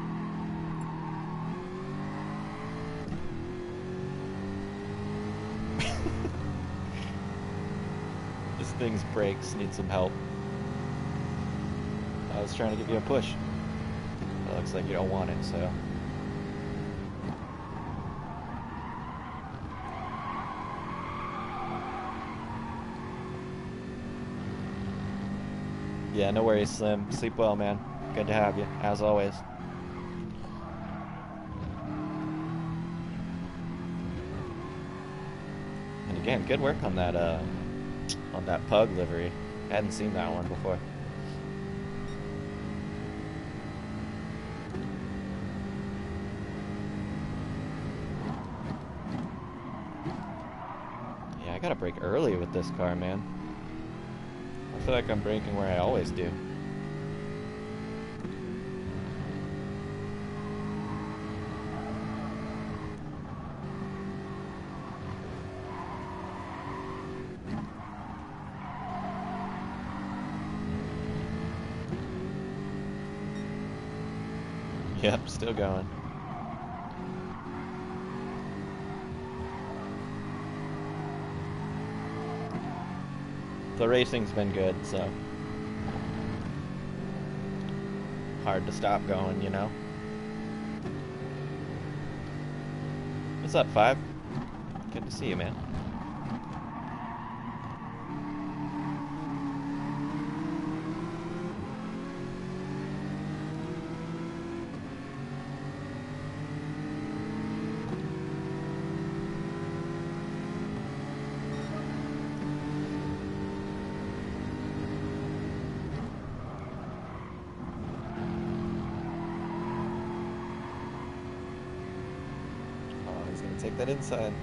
This thing's brakes need some help. I was trying to give you a push. It looks like you don't want it, so... Yeah, no worries, Slim. Sleep well, man. Good to have you, as always. And again, good work on that pug livery. Hadn't seen that one before. Yeah, I gotta brake early with this car, man. I feel like I'm braking where I always do. Yep, still going. The racing's been good, so hard to stop going, you know? What's up, Five? Good to see you, man. Take that inside.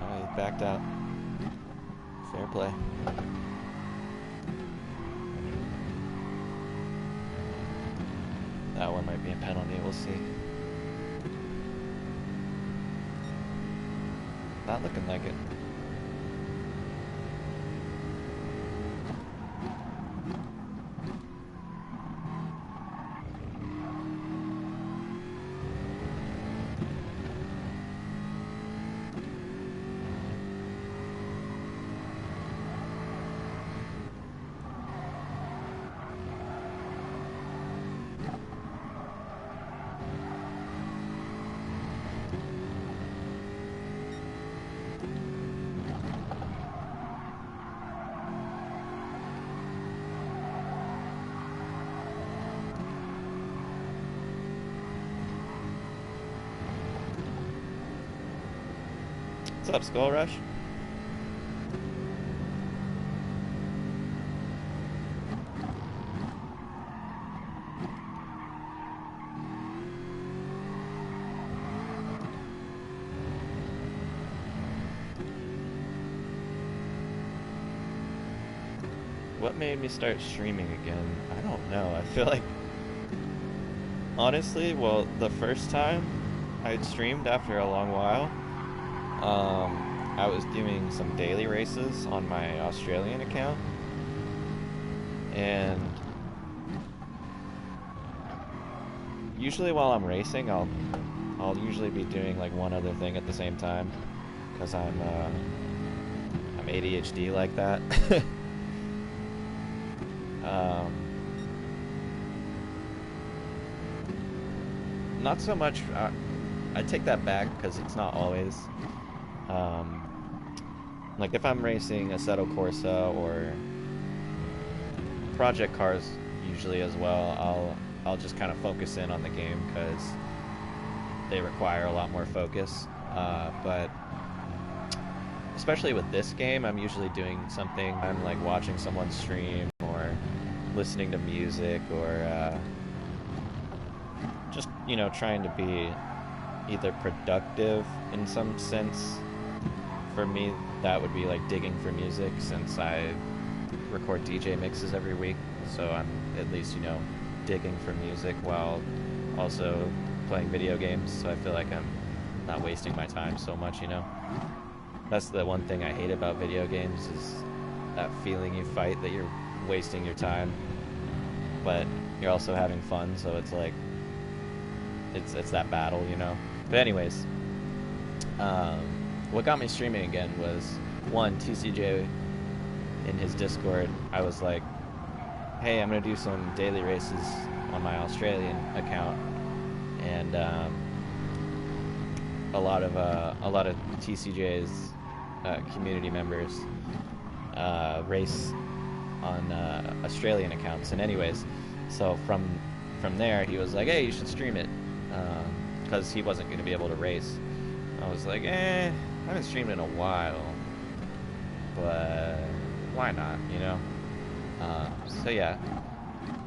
Oh, he backed out. Fair play. That one might be a penalty, we'll see. Not looking like it. What's up, Skull Rush? What made me start streaming again? I don't know. I feel like, honestly, well, the first time I'd streamed after a long while, I was doing some daily races on my Australian account, and usually while I'm racing, I'll usually be doing like one other thing at the same time, because I'm ADHD like that. Not so much. I take that back because it's not always. Like if I'm racing Assetto Corsa or project cars, usually as well, I'll just kind of focus in on the game because they require a lot more focus. But especially with this game, I'm usually doing something. I'm like watching someone stream or listening to music or just, you know, trying to be either productive in some sense. For me, that would be like digging for music, since I record DJ mixes every week, so I'm at least, you know, digging for music while also playing video games, so I feel like I'm not wasting my time so much, you know. That's the one thing I hate about video games, is that feeling you fight that you're wasting your time, but you're also having fun, so it's like it's that battle, you know. But anyways, what got me streaming again was, one, TCJ in his Discord. I was like, hey, I'm gonna do some daily races on my Australian account, and a lot of TCJ's community members race on Australian accounts. And anyways, so from there, he was like, hey, you should stream it, because he wasn't going to be able to race. I was like, I haven't streamed in a while, but why not, you know? So yeah,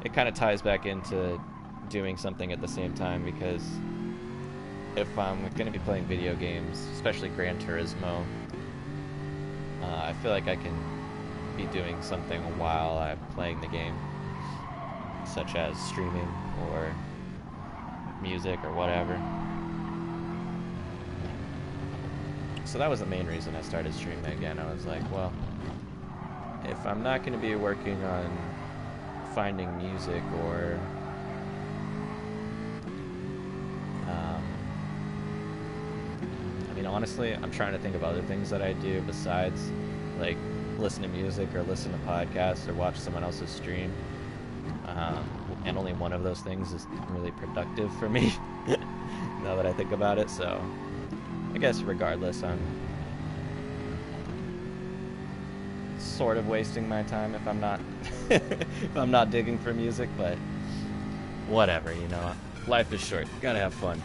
it kind of ties back into doing something at the same time, because if I'm going to be playing video games, especially Gran Turismo, I feel like I can be doing something while I'm playing the game, such as streaming or music or whatever. So that was the main reason I started streaming again. I was like, well, if I'm not going to be working on finding music or I mean, honestly, I'm trying to think of other things that I do besides like listen to music or listen to podcasts or watch someone else's stream. only one of those things is really productive for me. Now that I think about it, so I guess regardless, I'm sort of wasting my time if I'm not if I'm not digging for music, but whatever, you know. Life is short. Gotta have fun.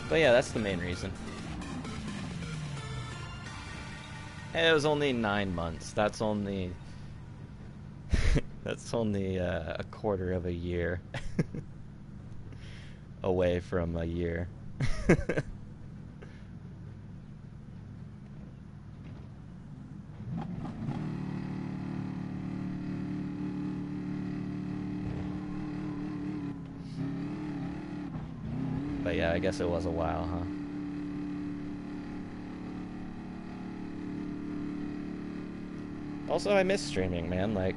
But yeah, that's the main reason. It was only 9 months. That's only that's only a quarter of a year away from a year. But yeah, I guess it was a while, huh? Also, I miss streaming, man. Like,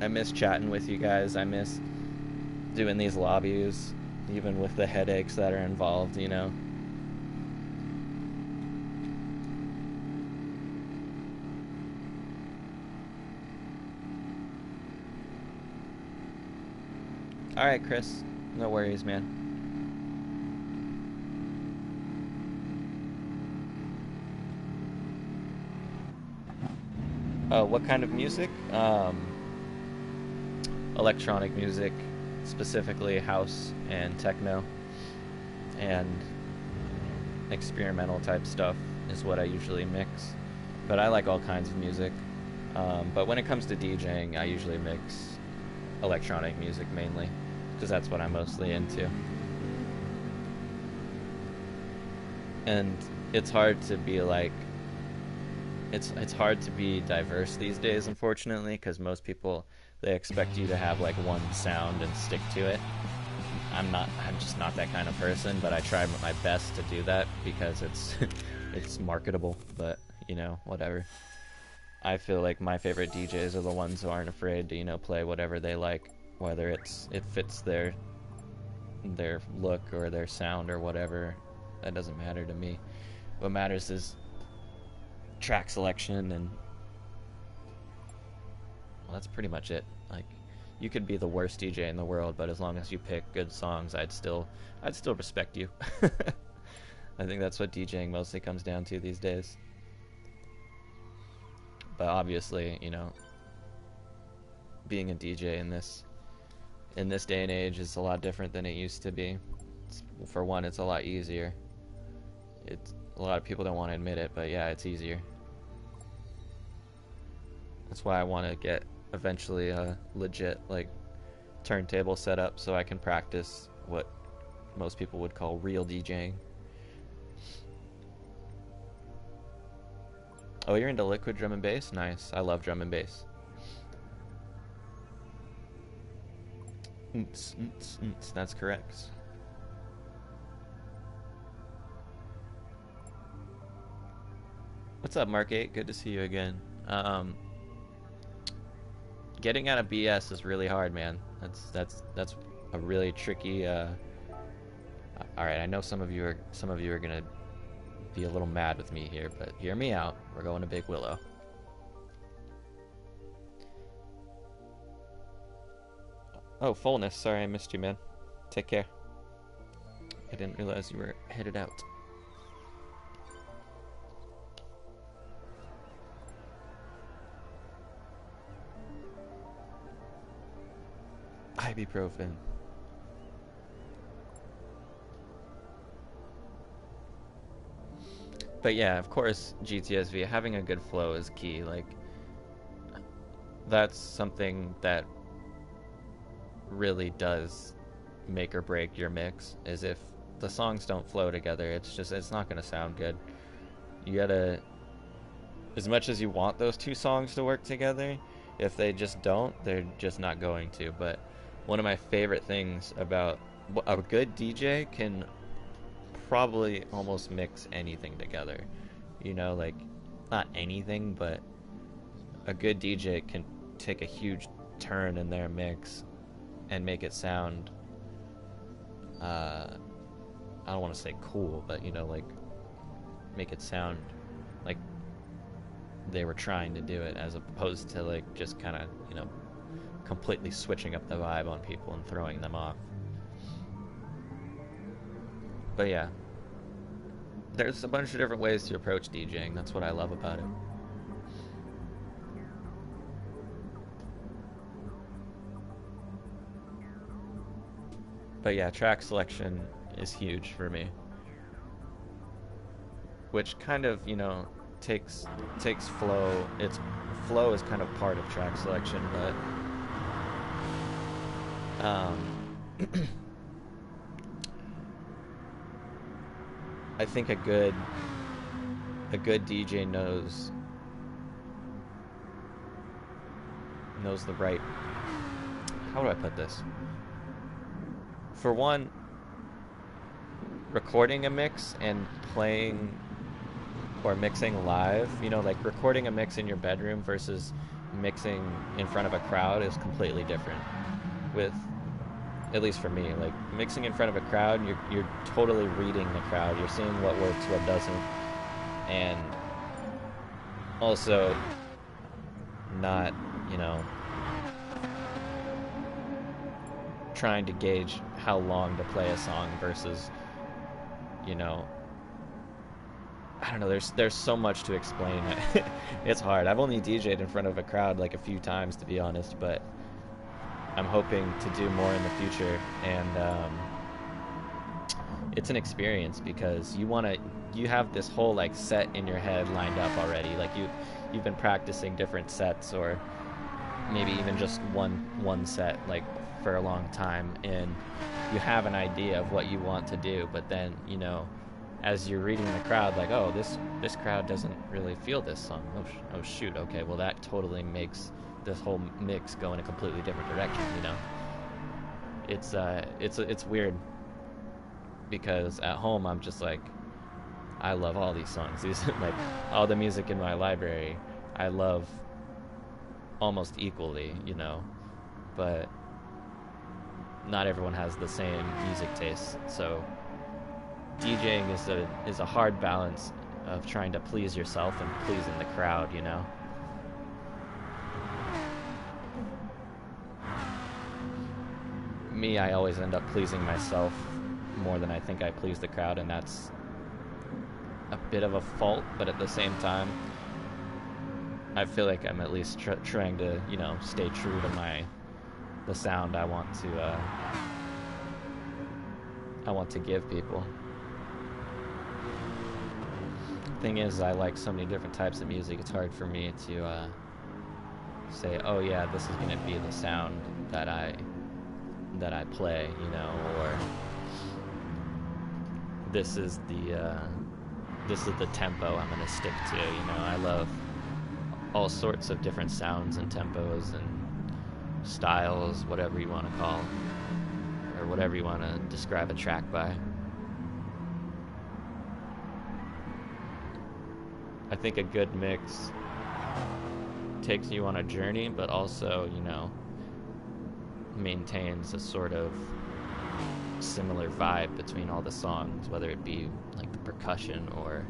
I miss chatting with you guys. I miss doing these lobbies, even with the headaches that are involved, you know. Alright, Chris. No worries, man. What kind of music? Electronic music, specifically house and techno, and experimental type stuff is what I usually mix. But I like all kinds of music. But when it comes to DJing, I usually mix electronic music mainly, because that's what I'm mostly into. And it's hard to be like, it's hard to be diverse these days, unfortunately, because most people, they expect you to have like one sound and stick to it. I'm just not that kind of person, but I try my best to do that because it's it's marketable. But you know, whatever. I feel like my favorite DJs are the ones who aren't afraid to, you know, play whatever they like, whether it fits their look or their sound or whatever. That doesn't matter to me. What matters is track selection, and well, that's pretty much it. Like, you could be the worst DJ in the world, but as long as you pick good songs, I'd still respect you. I think that's what DJing mostly comes down to these days. But obviously, you know, being a DJ in this day and age is a lot different than it used to be. For one, it's a lot easier. A lot of people don't want to admit it, but yeah, it's easier. That's why I want to get eventually a legit like turntable set up so I can practice what most people would call real DJing. Oh, you're into liquid drum and bass? Nice. I love drum and bass. That's correct. What's up, Mark 8? Good to see you again. Getting out of BS is really hard, man. That's a really tricky. All right, I know some of you are gonna be a little mad with me here, but hear me out. We're going to Big Willow. Oh, Fullness. Sorry, I missed you, man. Take care. I didn't realize you were headed out. Ibuprofen. But yeah, of course, GTSV, having a good flow is key. Like, that's something that really does make or break your mix, is if the songs don't flow together, it's not going to sound good. You gotta, as much as you want those two songs to work together, if they just don't, they're just not going to. But one of my favorite things about a good DJ can probably almost mix anything together. You know, like, not anything, but a good DJ can take a huge turn in their mix and make it sound, I don't want to say cool, but, you know, like, make it sound like they were trying to do it, as opposed to, like, just kind of, you know, completely switching up the vibe on people and throwing them off. But yeah, there's a bunch of different ways to approach DJing. That's what I love about it. But yeah, track selection is huge for me, which kind of, you know, takes flow. It's flow is kind of part of track selection, but I think a good DJ knows the right, how do I put this? For one, recording a mix and playing or mixing live, you know, like recording a mix in your bedroom versus mixing in front of a crowd is completely different. With, at least for me, like mixing in front of a crowd, you're totally reading the crowd. You're seeing what works, what doesn't, and also not, you know, trying to gauge how long to play a song versus, you know, I don't know, there's so much to explain. It's hard. I've only DJ'd in front of a crowd like a few times, to be honest, but I'm hoping to do more in the future, and it's an experience because you have this whole like set in your head lined up already. Like you've been practicing different sets, or maybe even just one set like for a long time, and you have an idea of what you want to do, but then, you know, as you're reading the crowd, like, oh, this crowd doesn't really feel this song. Oh shoot, okay, well that totally makes this whole mix go in a completely different direction, you know. It's weird because at home I'm just like, I love all these songs. These like all the music in my library I love almost equally, you know, but not everyone has the same music taste. So DJing is a hard balance of trying to please yourself and pleasing the crowd, you know. Me, I always end up pleasing myself more than I think I please the crowd, and that's a bit of a fault, but at the same time, I feel like I'm at least trying to, you know, stay true to the sound I want to give people. Thing is, I like so many different types of music. It's hard for me to say, oh yeah, this is gonna be the sound that I play, you know, or this is the tempo I'm gonna stick to, you know. I love all sorts of different sounds and tempos and styles, whatever you want to call, or whatever you want to describe a track by. I think a good mix takes you on a journey, but also, you know, maintains a sort of similar vibe between all the songs, whether it be like the percussion or,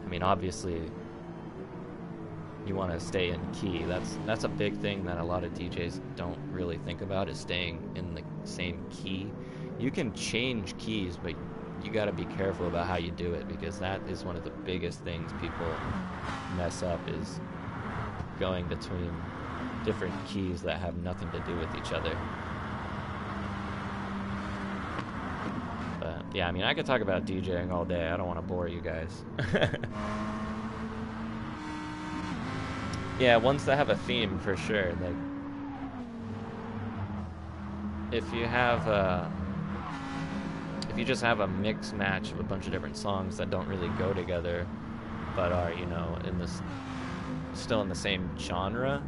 I mean, obviously you want to stay in key. That's a big thing that a lot of DJs don't really think about, is staying in the same key. You can change keys, but you got to be careful about how you do it, because that is one of the biggest things people mess up, is going between different keys that have nothing to do with each other. But yeah, I mean, I could talk about DJing all day. I don't want to bore you guys. Yeah, ones that have a theme for sure. Like, if you just have a mix match of a bunch of different songs that don't really go together, but are, you know, still in the same genre,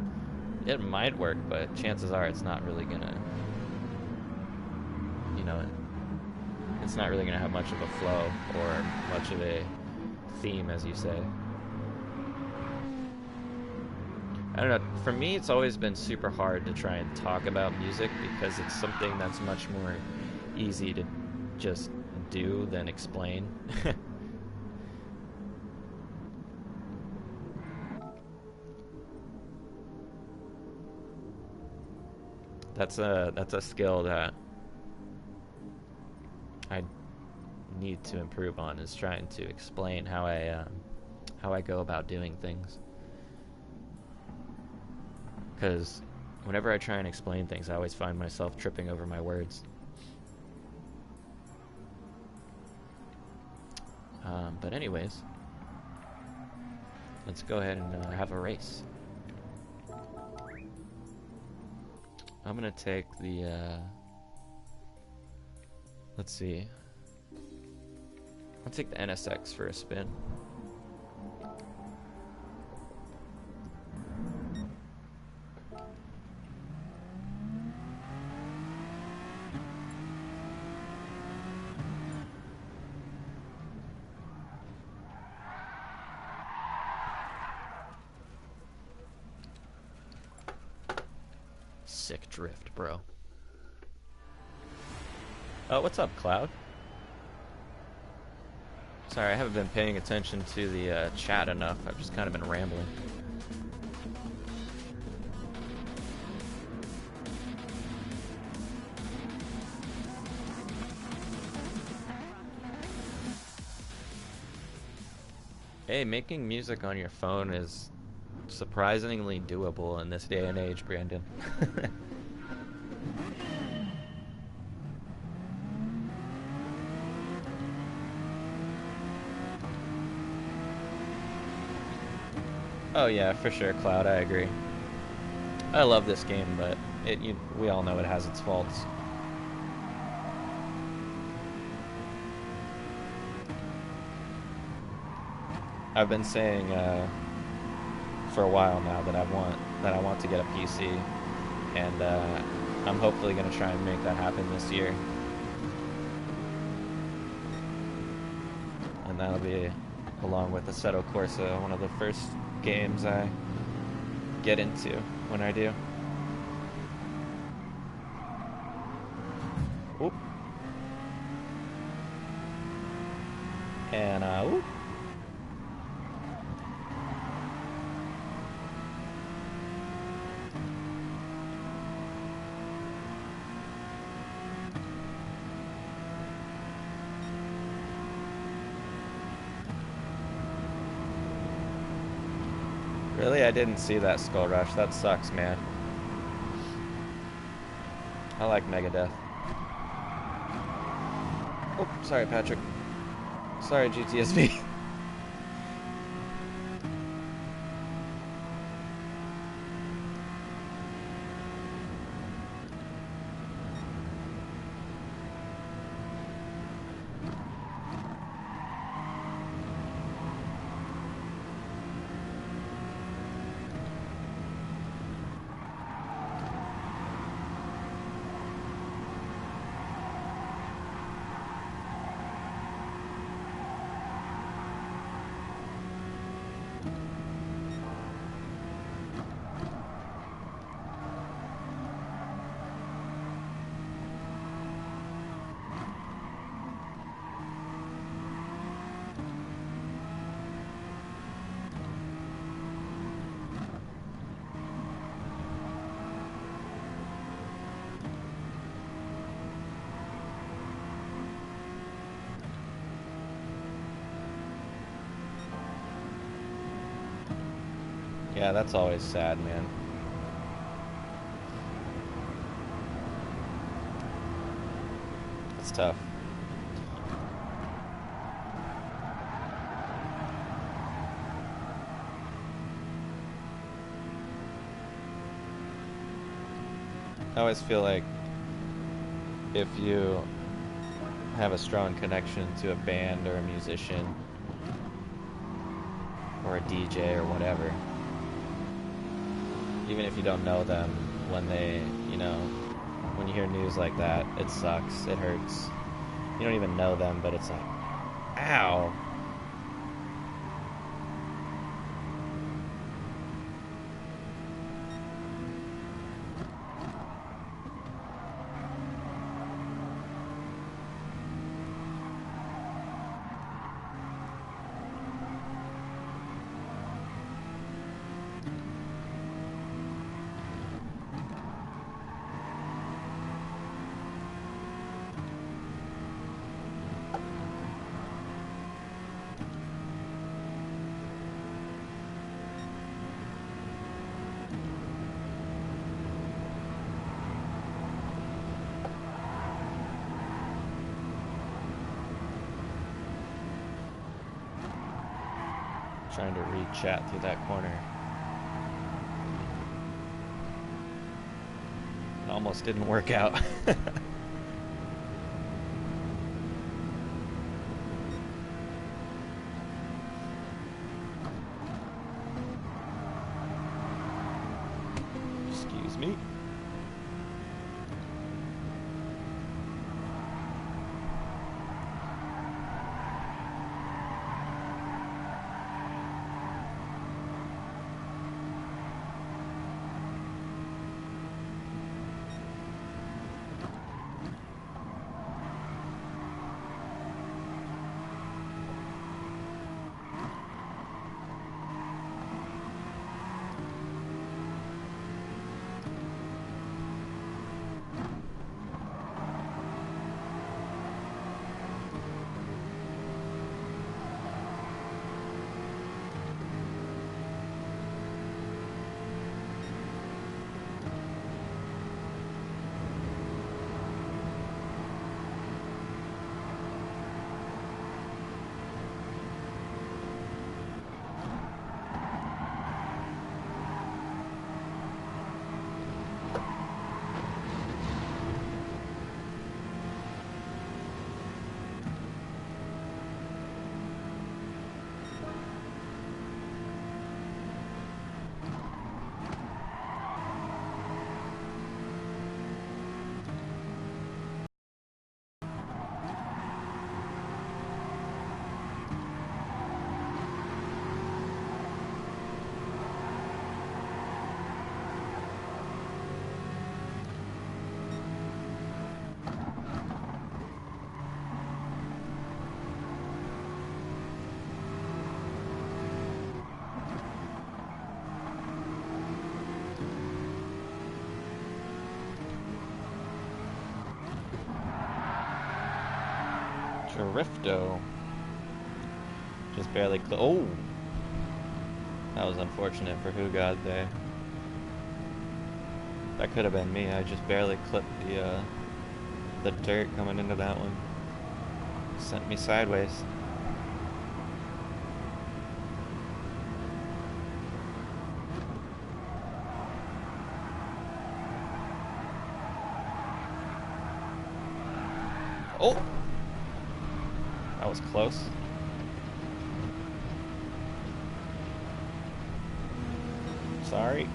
it might work, but chances are it's not really gonna, you know, it's not really gonna have much of a flow or much of a theme, as you say. I don't know, for me it's always been super hard to try and talk about music, because it's something that's much more easy to just do than explain. That's a skill that I need to improve on, is trying to explain how I go about doing things. Because whenever I try and explain things, I always find myself tripping over my words. But anyways, let's go ahead and have a race. I'm gonna take the, let's see. I'll take the NSX for a spin. Sick drift, bro. Oh, what's up, Cloud? Sorry, I haven't been paying attention to the chat enough. I've just kind of been rambling. Hey, making music on your phone is surprisingly doable in this day and age, Brandon. Oh yeah, for sure, Cloud, I agree. I love this game, but we all know it has its faults. I've been saying for a while now that I want to get a PC, and I'm hopefully going to try and make that happen this year. And that'll be, along with Assetto Corsa, one of the first games I get into when I do. Oop. And oop. Really? I didn't see that Skull Rush. That sucks, man. I like Megadeth. Oh, sorry, Patrick. Sorry, GTSV. Yeah, that's always sad, man. It's tough. I always feel like if you have a strong connection to a band or a musician or a DJ or whatever, even if you don't know them, when they, when you hear news like that, it sucks, it hurts. You don't even know them, but it's like, ow. Trying to read chat through that corner. It almost didn't work out. Excuse me. Drifto. Just barely oh! That was unfortunate for Who God there. That could have been me. I just barely clipped the dirt coming into that one. Sent me sideways. Oh! That was close. Sorry.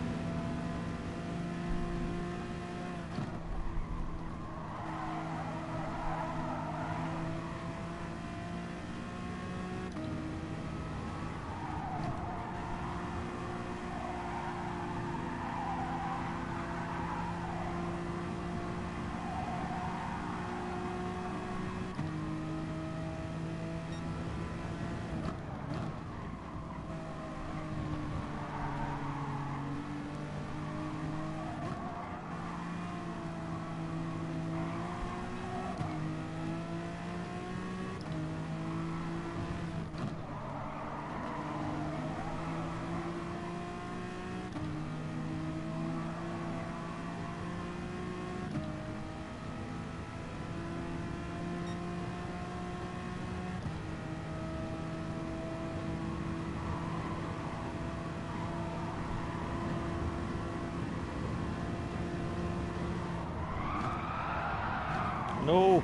No!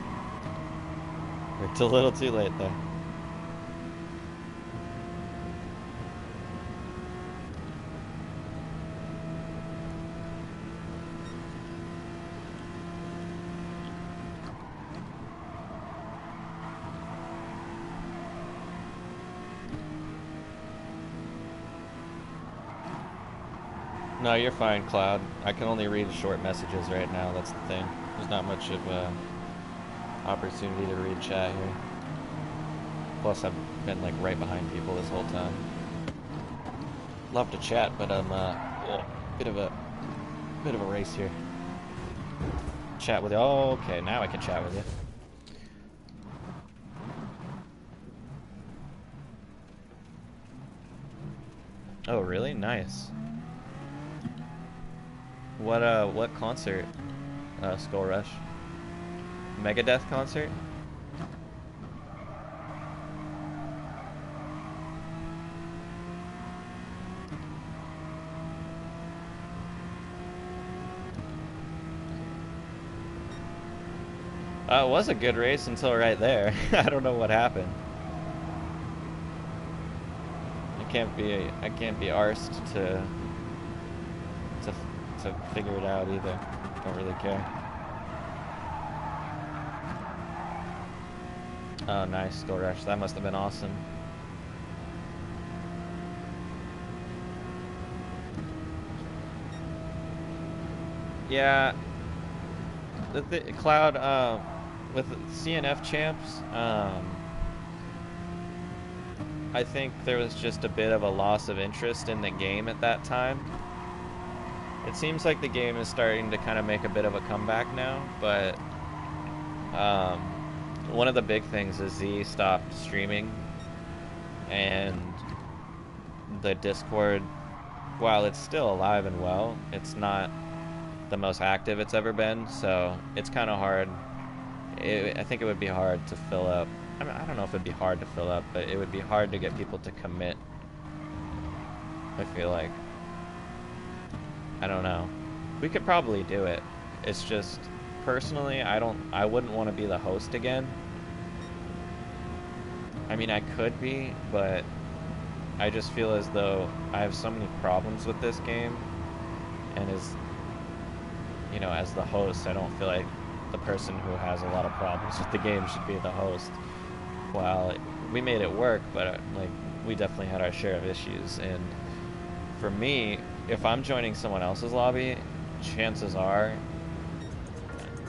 It's a little too late there. No, you're fine, Cloud. I can only read short messages right now, that's the thing. There's not much of a opportunity to read chat here. Plus, I've been like right behind people this whole time. Love to chat, but I'm bit of a race here. Chat with you. Oh, okay, now I can chat with you. Oh, really? Nice. What concert? Skull Rush. Megadeth concert? It was a good race until right there. I don't know what happened. I can't be arsed to to figure it out either. Don't really care. Oh, nice, Skull Rush. That must have been awesome. Yeah, the Cloud with CnF champs. I think there was just a bit of a loss of interest in the game at that time. It seems like the game is starting to kind of make a bit of a comeback now, but one of the big things is Z stopped streaming, and the Discord, while it's still alive and well, it's not the most active it's ever been, so it's kind of hard. I think it would be hard to fill up. I mean, I don't know if it'd be hard to fill up, but it would be hard to get people to commit. I feel like. I don't know. We could probably do it. It's just, personally, I wouldn't want to be the host again. I mean, I could be, but I just feel as though I have so many problems with this game, and you know, as the host, I don't feel like the person who has a lot of problems with the game should be the host. Well, we made it work, but like, we definitely had our share of issues, and for me, if I'm joining someone else's lobby, chances are,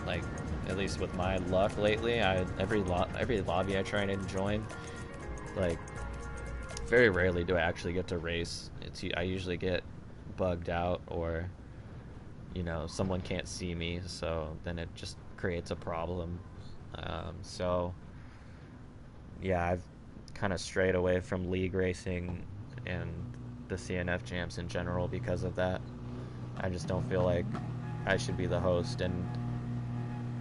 like, at least with my luck lately, every lobby I try and join, like, very rarely do I actually get to race. I usually get bugged out, or, you know, someone can't see me, so then it just creates a problem. So yeah, I've kind of strayed away from league racing and the CnF champs in general because of that. I just don't feel like I should be the host, and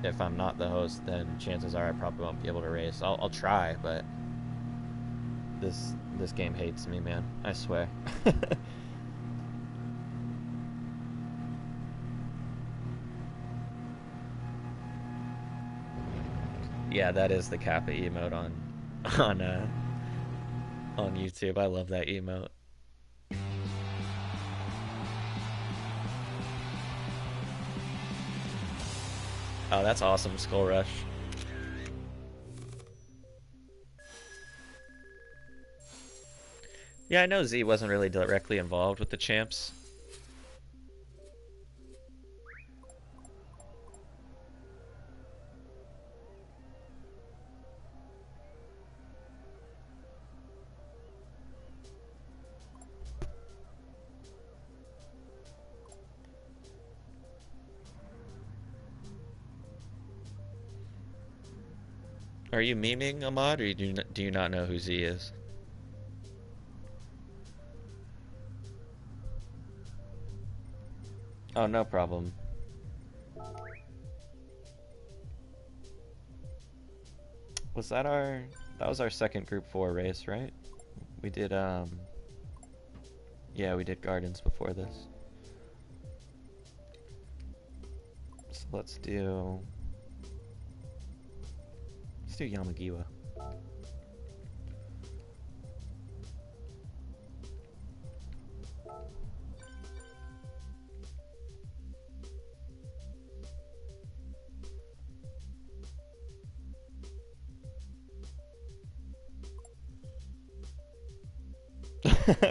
if I'm not the host, then chances are I probably won't be able to race. I'll try, but this game hates me, man. I swear. Yeah, that is the Kappa emote on on YouTube. I love that emote. Oh, that's awesome, Skull Rush. Yeah, I know Z wasn't really directly involved with the champs. Are you memeing, Ahmad, or do you not know who Z is? Oh, no problem. That was our second Gr.4 race, right? We did, yeah, we did Gardens before this. So let's do Yamagiwa.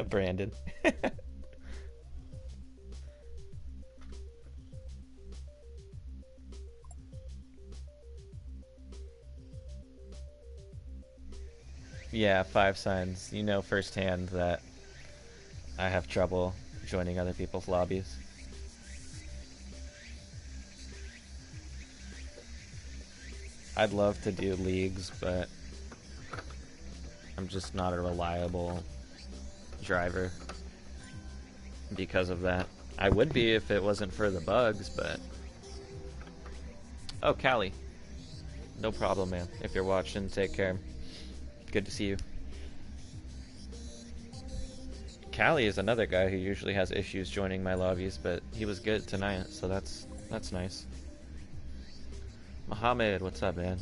Brandon. Yeah, 5 signs. You know firsthand that I have trouble joining other people's lobbies. I'd love to do leagues, but I'm just not a reliable driver because of that. I would be if it wasn't for the bugs, but... Oh, Callie. No problem, man. If you're watching, take care. Good to see you. Callie is another guy who usually has issues joining my lobbies, but he was good tonight, so that's nice. Mohammed, what's up, man?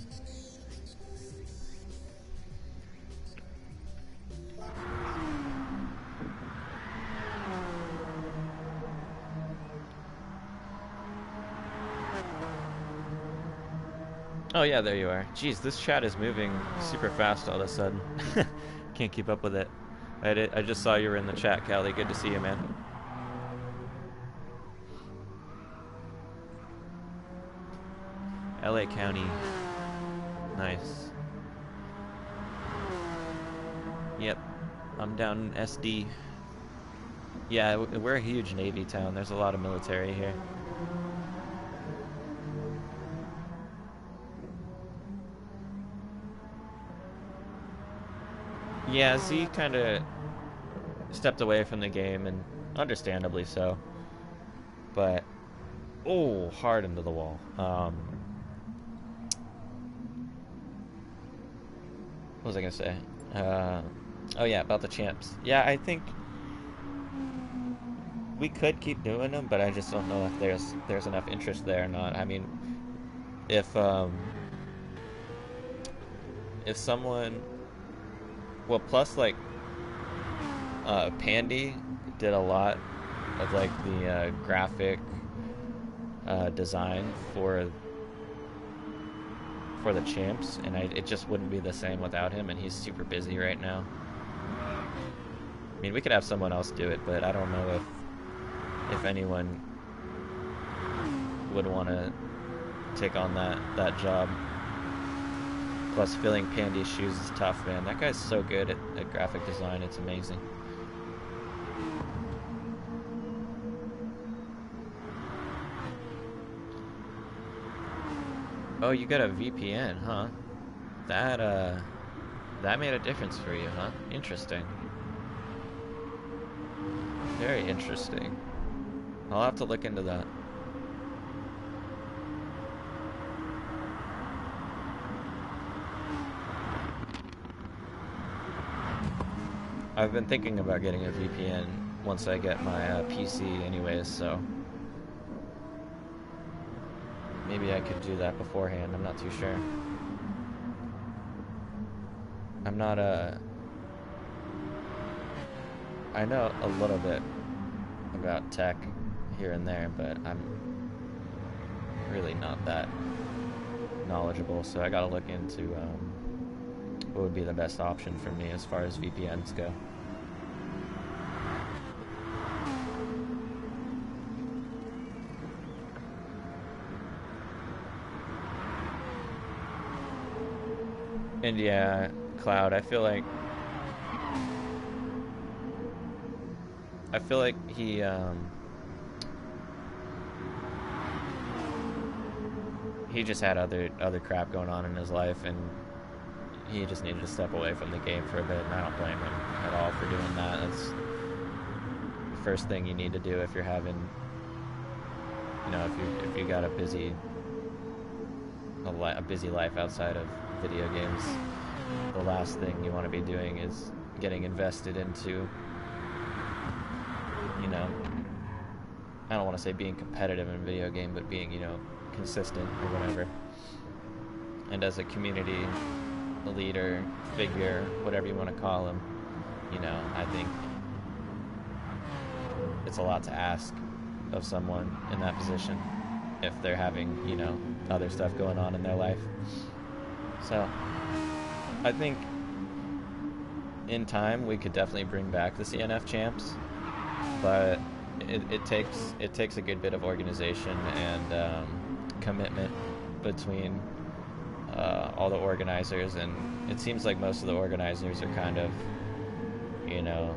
Oh yeah, there you are. Jeez, this chat is moving super fast all of a sudden. Can't keep up with it. I just saw you were in the chat, Callie. Good to see you, man. LA County. Nice. Yep. I'm down in SD. Yeah, we're a huge Navy town. There's a lot of military here. Yeah, Z kind of stepped away from the game, and understandably so. But, oh, hard into the wall. What was I gonna say? Oh yeah, about the champs. Yeah, I think we could keep doing them, but I just don't know if there's enough interest there or not. I mean, if someone, well, plus like Pandy did a lot of like the graphic design for the champs, and it just wouldn't be the same without him, and he's super busy right now. I mean, we could have someone else do it, but I don't know if anyone would want to take on that job. Plus, filling Pandy's shoes is tough, man. That guy's so good at graphic design, it's amazing. Oh, you got a VPN, huh? That made a difference for you, huh? Interesting. Very interesting. I'll have to look into that. I've been thinking about getting a VPN once I get my PC anyways, so maybe I could do that beforehand. I'm not too sure. I'm not I know a little bit about tech here and there, but I'm really not that knowledgeable, so I gotta look into what would be the best option for me as far as VPNs go. And yeah, Cloud, I feel like he just had other crap going on in his life, and he just needed to step away from the game for a bit, and I don't blame him at all for doing that. That's the first thing you need to do if you're having, you know, if you got a busy life outside of video games. The last thing you want to be doing is getting invested into, you know, I don't want to say being competitive in a video game, but being, you know, consistent or whatever. And as a community leader, figure, whatever you want to call him, you know, I think it's a lot to ask of someone in that position if they're having, you know, other stuff going on in their life. So I think in time we could definitely bring back the CnF champs, but it takes a good bit of organization and commitment between all the organizers, and it seems like most of the organizers are kind of, you know,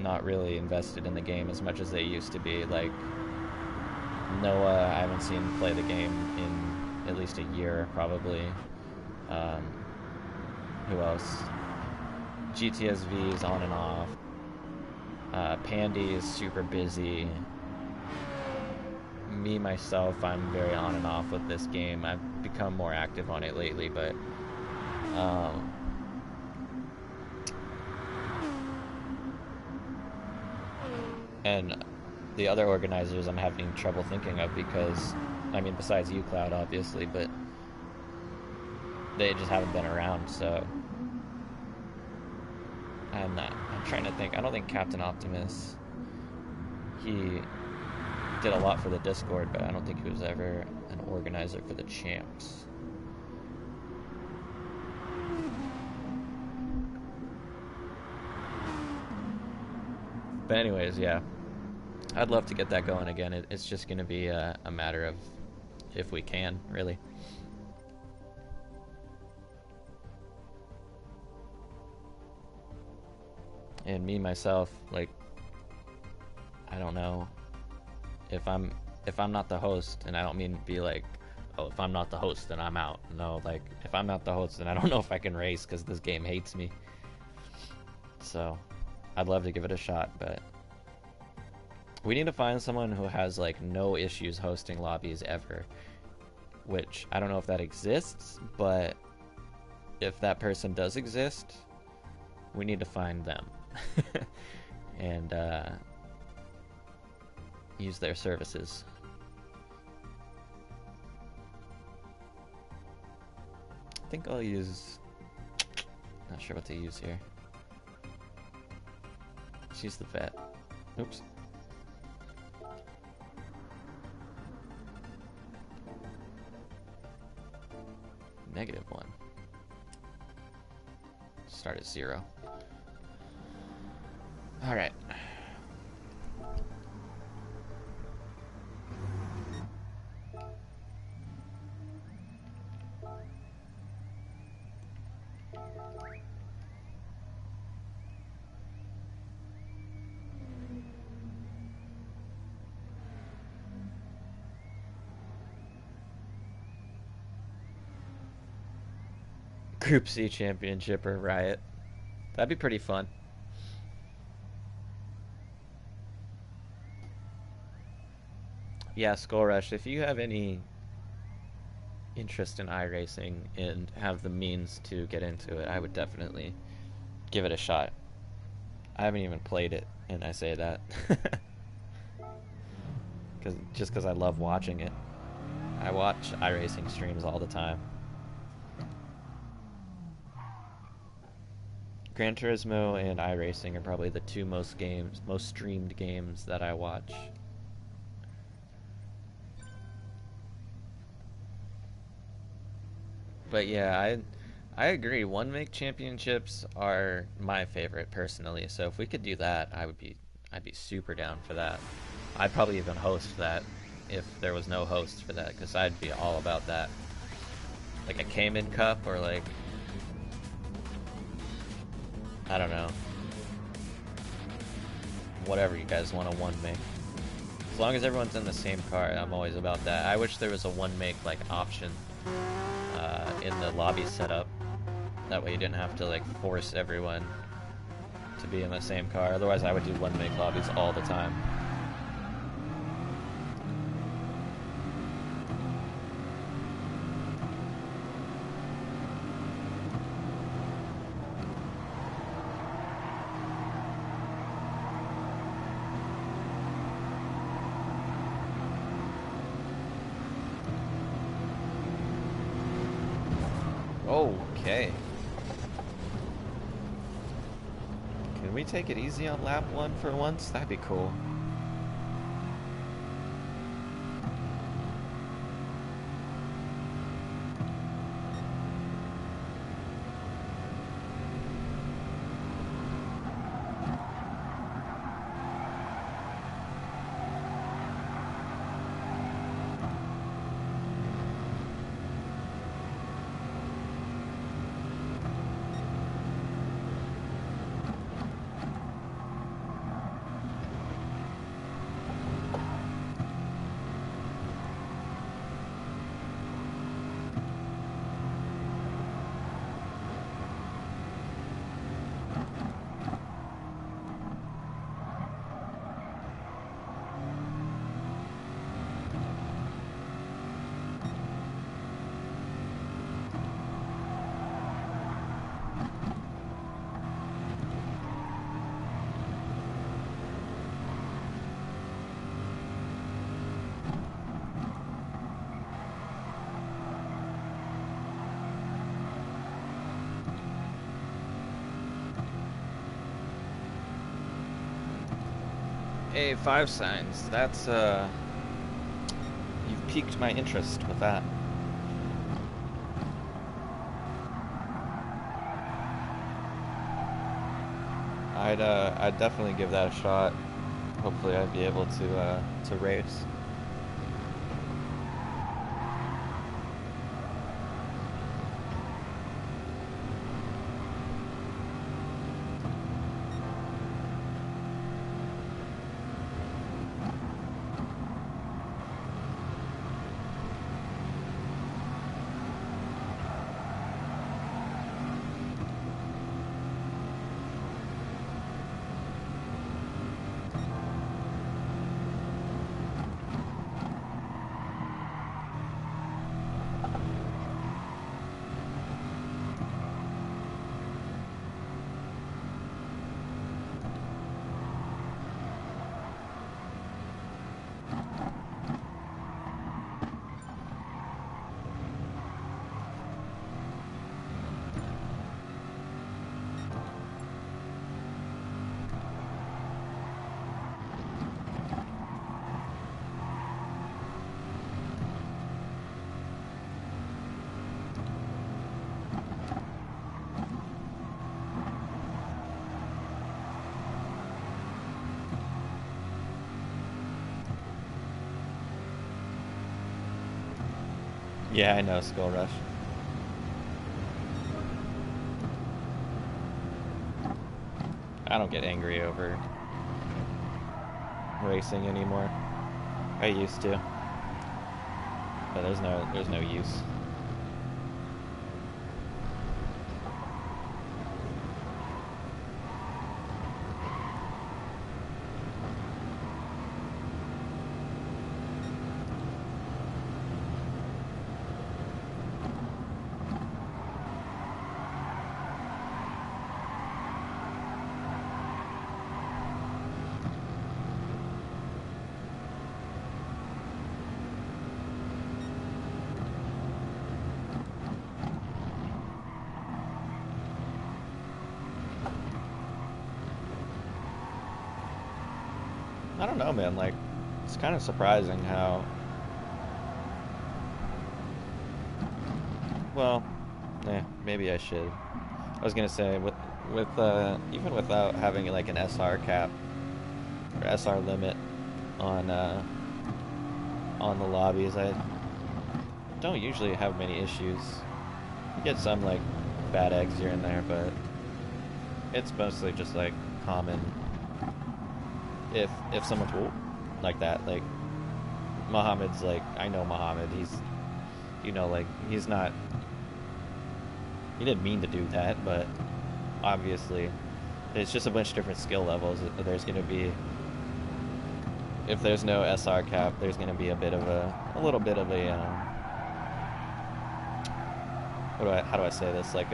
not really invested in the game as much as they used to be. Like Noah, I haven't seen play the game in at least a year probably. Who else? GTSV is on and off. Pandy is super busy. Me, myself, I'm very on and off with this game. I've become more active on it lately, but and the other organizers I'm having trouble thinking of because, I mean, besides you, Cloud, obviously, but they just haven't been around. So I'm trying to think. I don't think Captain Optimus, he did a lot for the Discord, but I don't think he was ever an organizer for the champs. But anyways, yeah, I'd love to get that going again. It's just going to be a matter of if we can, really. And me myself, like, I don't know if I'm not the host, and I don't mean to be like, oh, if I'm not the host, then I'm out. No, like, if I'm not the host, then I don't know if I can race because this game hates me. So I'd love to give it a shot, but we need to find someone who has like no issues hosting lobbies ever, which I don't know if that exists, but if that person does exist, we need to find them and use their services. I think I'll use, not sure what to use here. Let's use the vet. Oops. -1. Start at 0. Alright. Group C championship or Riot. That'd be pretty fun. Yeah, Skull Rush, if you have any interest in iRacing and have the means to get into it, I would definitely give it a shot. I haven't even played it, and I say that just because I love watching it. I watch iRacing streams all the time. Gran Turismo and iRacing are probably the two most streamed games that I watch. But yeah, I agree. One make championships are my favorite personally. So if we could do that, I'd be super down for that. I'd probably even host that if there was no host for that, because I'd be all about that. Like a Cayman Cup or like, I don't know, whatever you guys want to one make. As long as everyone's in the same car, I'm always about that. I wish there was a one make like option in the lobby setup. That way you didn't have to like force everyone to be in the same car. Otherwise I would do one make lobbies all the time. Okay. Can we take it easy on lap 1 for once? That'd be cool. Hey, 5 signs. That's, you've piqued my interest with that. I'd definitely give that a shot. Hopefully I'd be able to race. Yeah, I know, Skull Rush. I don't get angry over racing anymore. I used to, but there's no use. I don't know, man. Like, it's kind of surprising how, well, maybe I should. I was gonna say with even without having like an SR cap or SR limit on the lobbies, I don't usually have many issues. You get some like bad eggs here and there, but it's mostly just like common. If someone's like that, like Mohammed's like, I know Mohammed, he's, you know, like he's not, he didn't mean to do that, but obviously it's just a bunch of different skill levels. There's gonna be, if there's no SR cap, there's gonna be a bit of a little bit of a how do I say this, like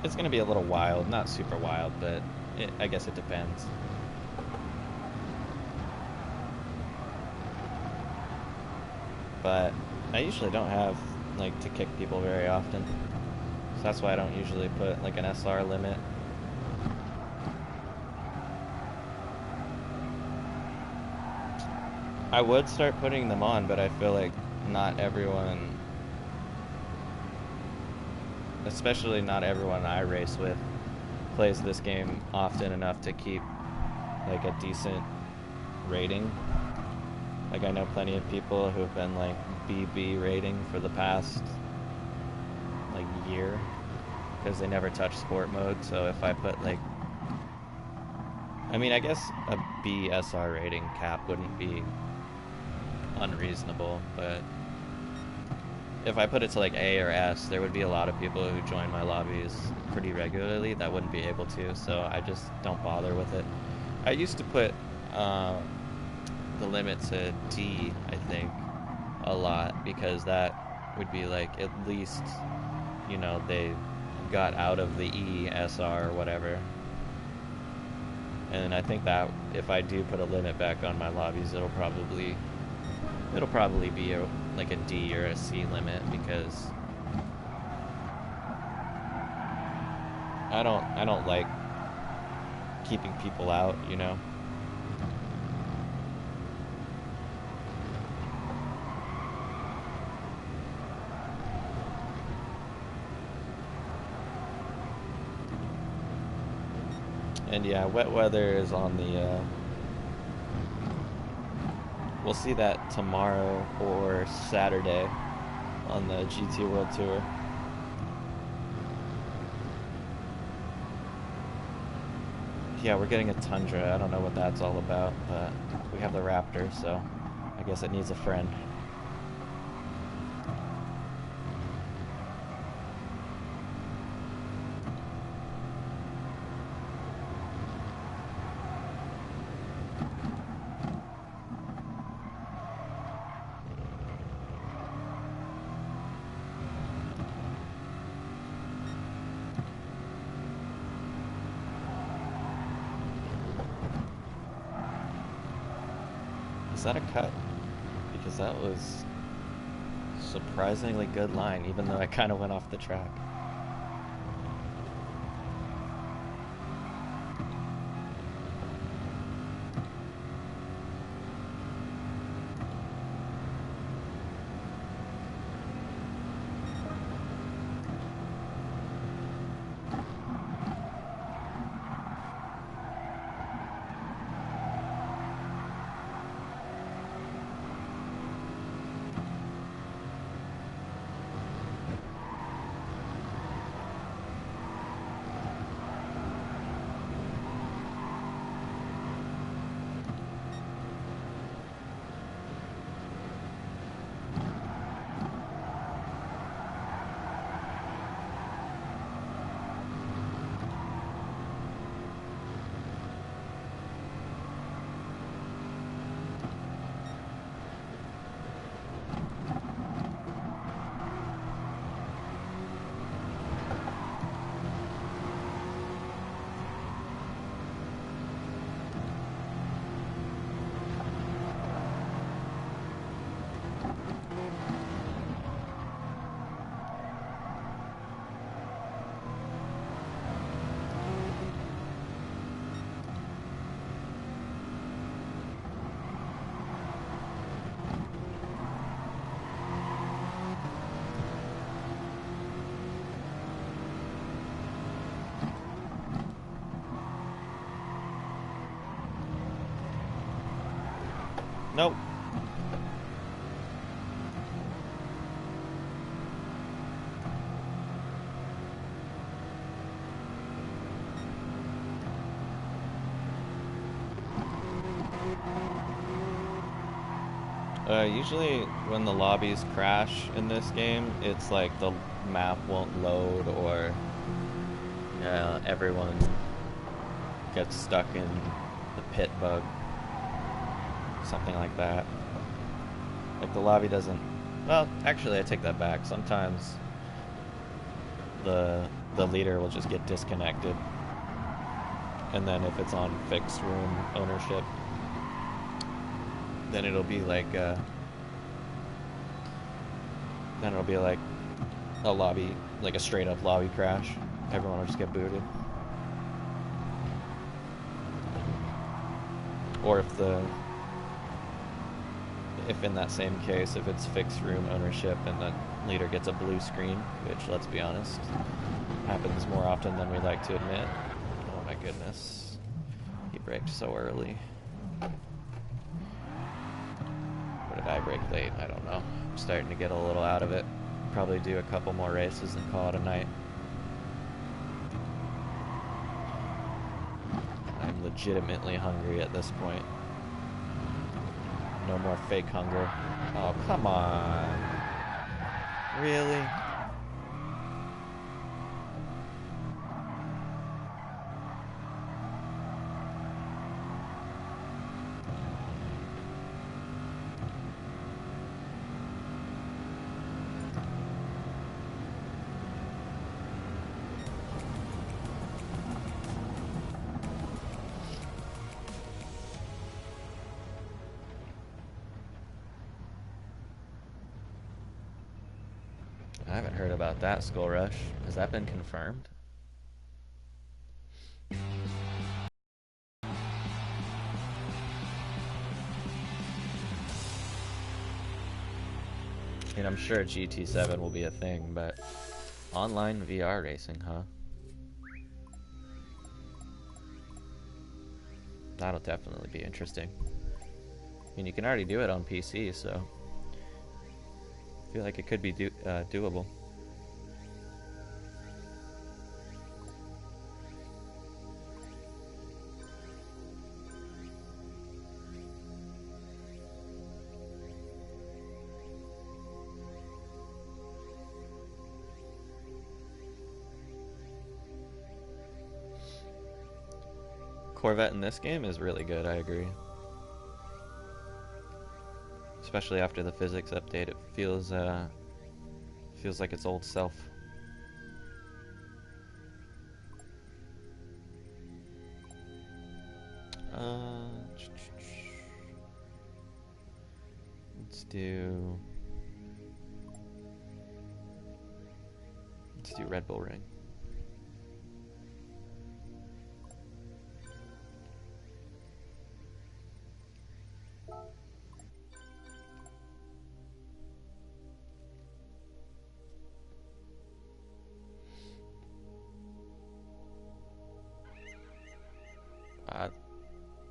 it's gonna be a little wild, not super wild, but I guess it depends. But I usually don't have like to kick people very often, so that's why I don't usually put like an SR limit. I would start putting them on, but I feel like not everyone, especially not everyone I race with, plays this game often enough to keep like a decent rating. Like, I know plenty of people who've been like BB rating for the past like year because they never touch sport mode. So if I put like, I mean, I guess a BSR rating cap wouldn't be unreasonable, but if I put it to like A or S, there would be a lot of people who join my lobbies pretty regularly that wouldn't be able to, so I just don't bother with it. I used to put the limit to D, I think, a lot, because that would be like, at least, you know, they got out of the E, SR, or whatever. And I think that if I do put a limit back on my lobbies, it'll probably be like a D or a C limit, because I don't like keeping people out, you know. And yeah, wet weather is on the, we'll see that tomorrow or Saturday on the GT World Tour. Yeah, we're getting a Tundra. I don't know what that's all about, but we have the Raptor, so I guess it needs a friend. Is that a cut? Because that was surprisingly good line, even though I kind of went off the track. Nope. Usually when the lobbies crash in this game, it's like the map won't load or everyone gets stuck in the pit bug. Something like that. Like the lobby doesn't... Well, actually I take that back. Sometimes the leader will just get disconnected. And then if it's on fixed room ownership, then it'll be like a lobby, like a straight up lobby crash. Everyone will just get booted. Or if in that same case, if it's fixed room ownership and the leader gets a blue screen, which, let's be honest, happens more often than we like to admit. Oh my goodness. He braked so early. Or did I brake late? I don't know. I'm starting to get a little out of it. Probably do a couple more races and call it a night. I'm legitimately hungry at this point. No more fake hunger. Oh, come on. Really? I haven't heard about that Skull Rush. Has that been confirmed? I mean, I'm sure GT7 will be a thing, but online VR racing, huh? That'll definitely be interesting. I mean, you can already do it on PC, so I feel like it could be doable. Corvette in this game is really good, I agree. Especially after the physics update, it feels like its old self. Let's do Red Bull Ring.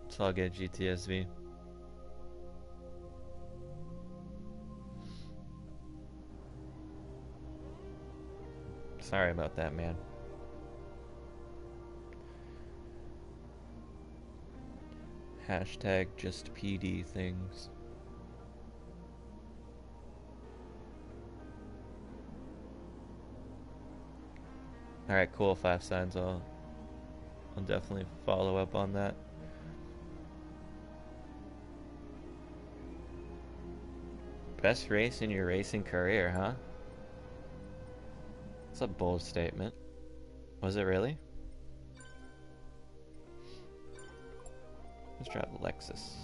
It's all good, GTSV. Sorry about that, man. Hashtag just PD things. Alright, cool, 5 signs. I'll definitely follow up on that. Best race in your racing career, huh? That's a bold statement. Was it really? Let's drive the Lexus.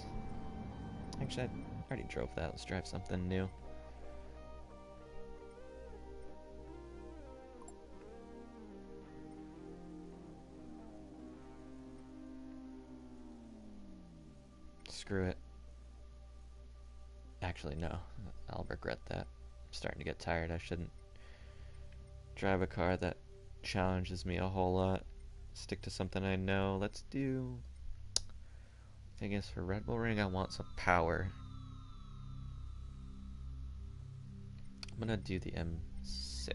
Actually, I already drove that. Let's drive something new. Screw it. Actually, no. I'll regret that. I'm starting to get tired. I shouldn't drive a car that challenges me a whole lot. Stick to something I know. Let's do... Thing is, for Red Bull Ring, I want some power. I'm gonna do the M6.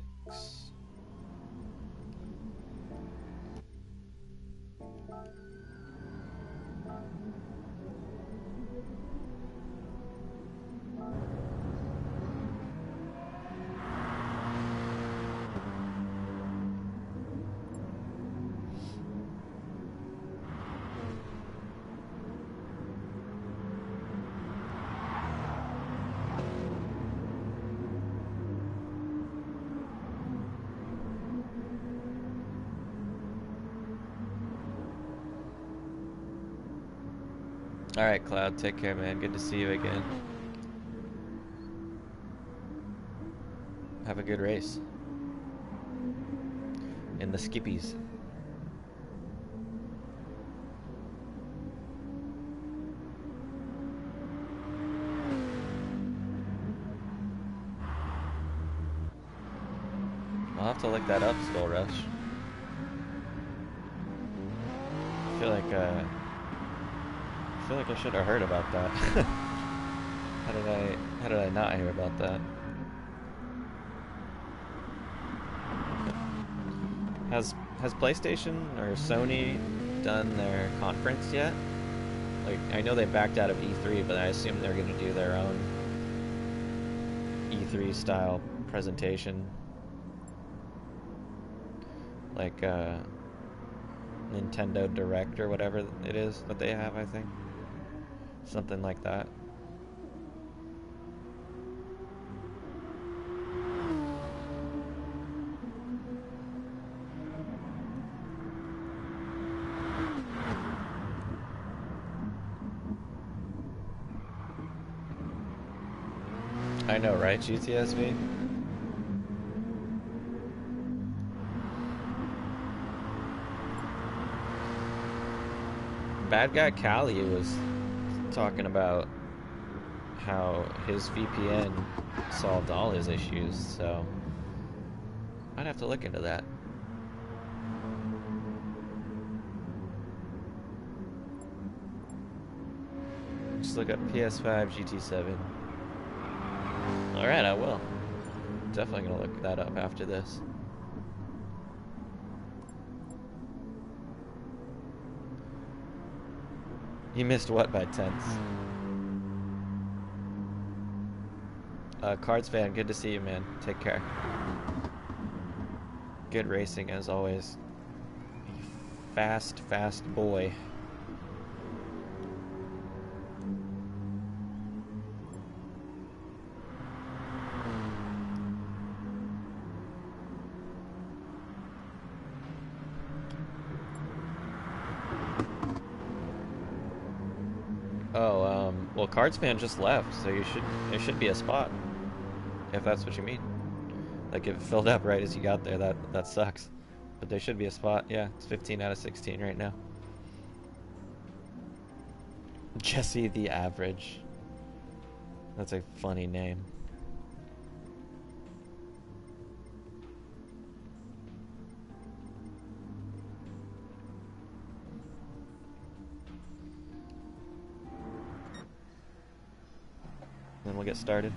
Alright, Cloud, take care, man. Good to see you again. Have a good race. In the skippies. I'll have to look that up, Skull Rush. I feel like I should have heard about that. How did I not hear about that? Has PlayStation or Sony done their conference yet? Like, I know they backed out of E3, but I assume they're going to do their own E3 style presentation. Like Nintendo Direct or whatever it is that they have, I think. Something like that. I know, right, GTSV? Bad Guy Cali was talking about how his VPN solved all his issues, so I'd have to look into that. Let's look up PS5 GT7. Alright, I will. Definitely gonna look that up after this. You missed what by tenths? Cards fan, good to see you, man. Take care. Good racing as always. Fast, fast boy. Oh, well, Cardspan just left, so it should be a spot, if that's what you mean. Like, if it filled up right as you got there, that sucks. But there should be a spot, yeah. It's 15 out of 16 right now. Jesse the Average. That's a funny name. Then we'll get started.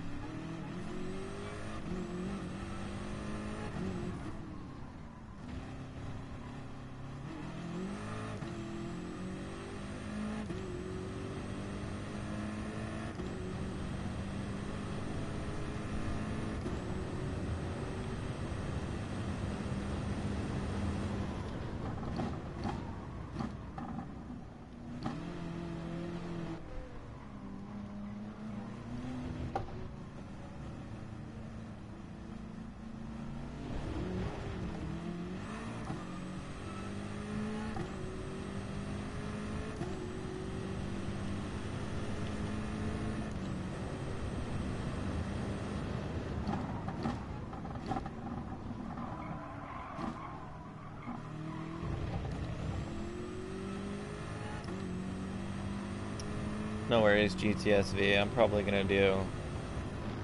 No worries, GTSV. I'm probably gonna do,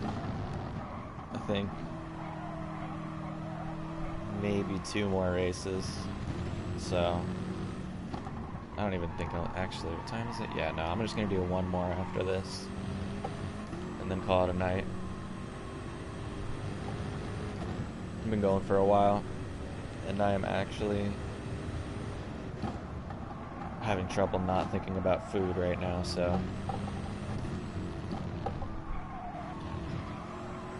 I think, maybe 2 more races. So, I don't even think I'll actually, what time is it? Yeah, no, I'm just gonna do 1 more after this. And then call it a night. I've been going for a while. And I am actually having trouble not thinking about food right now, so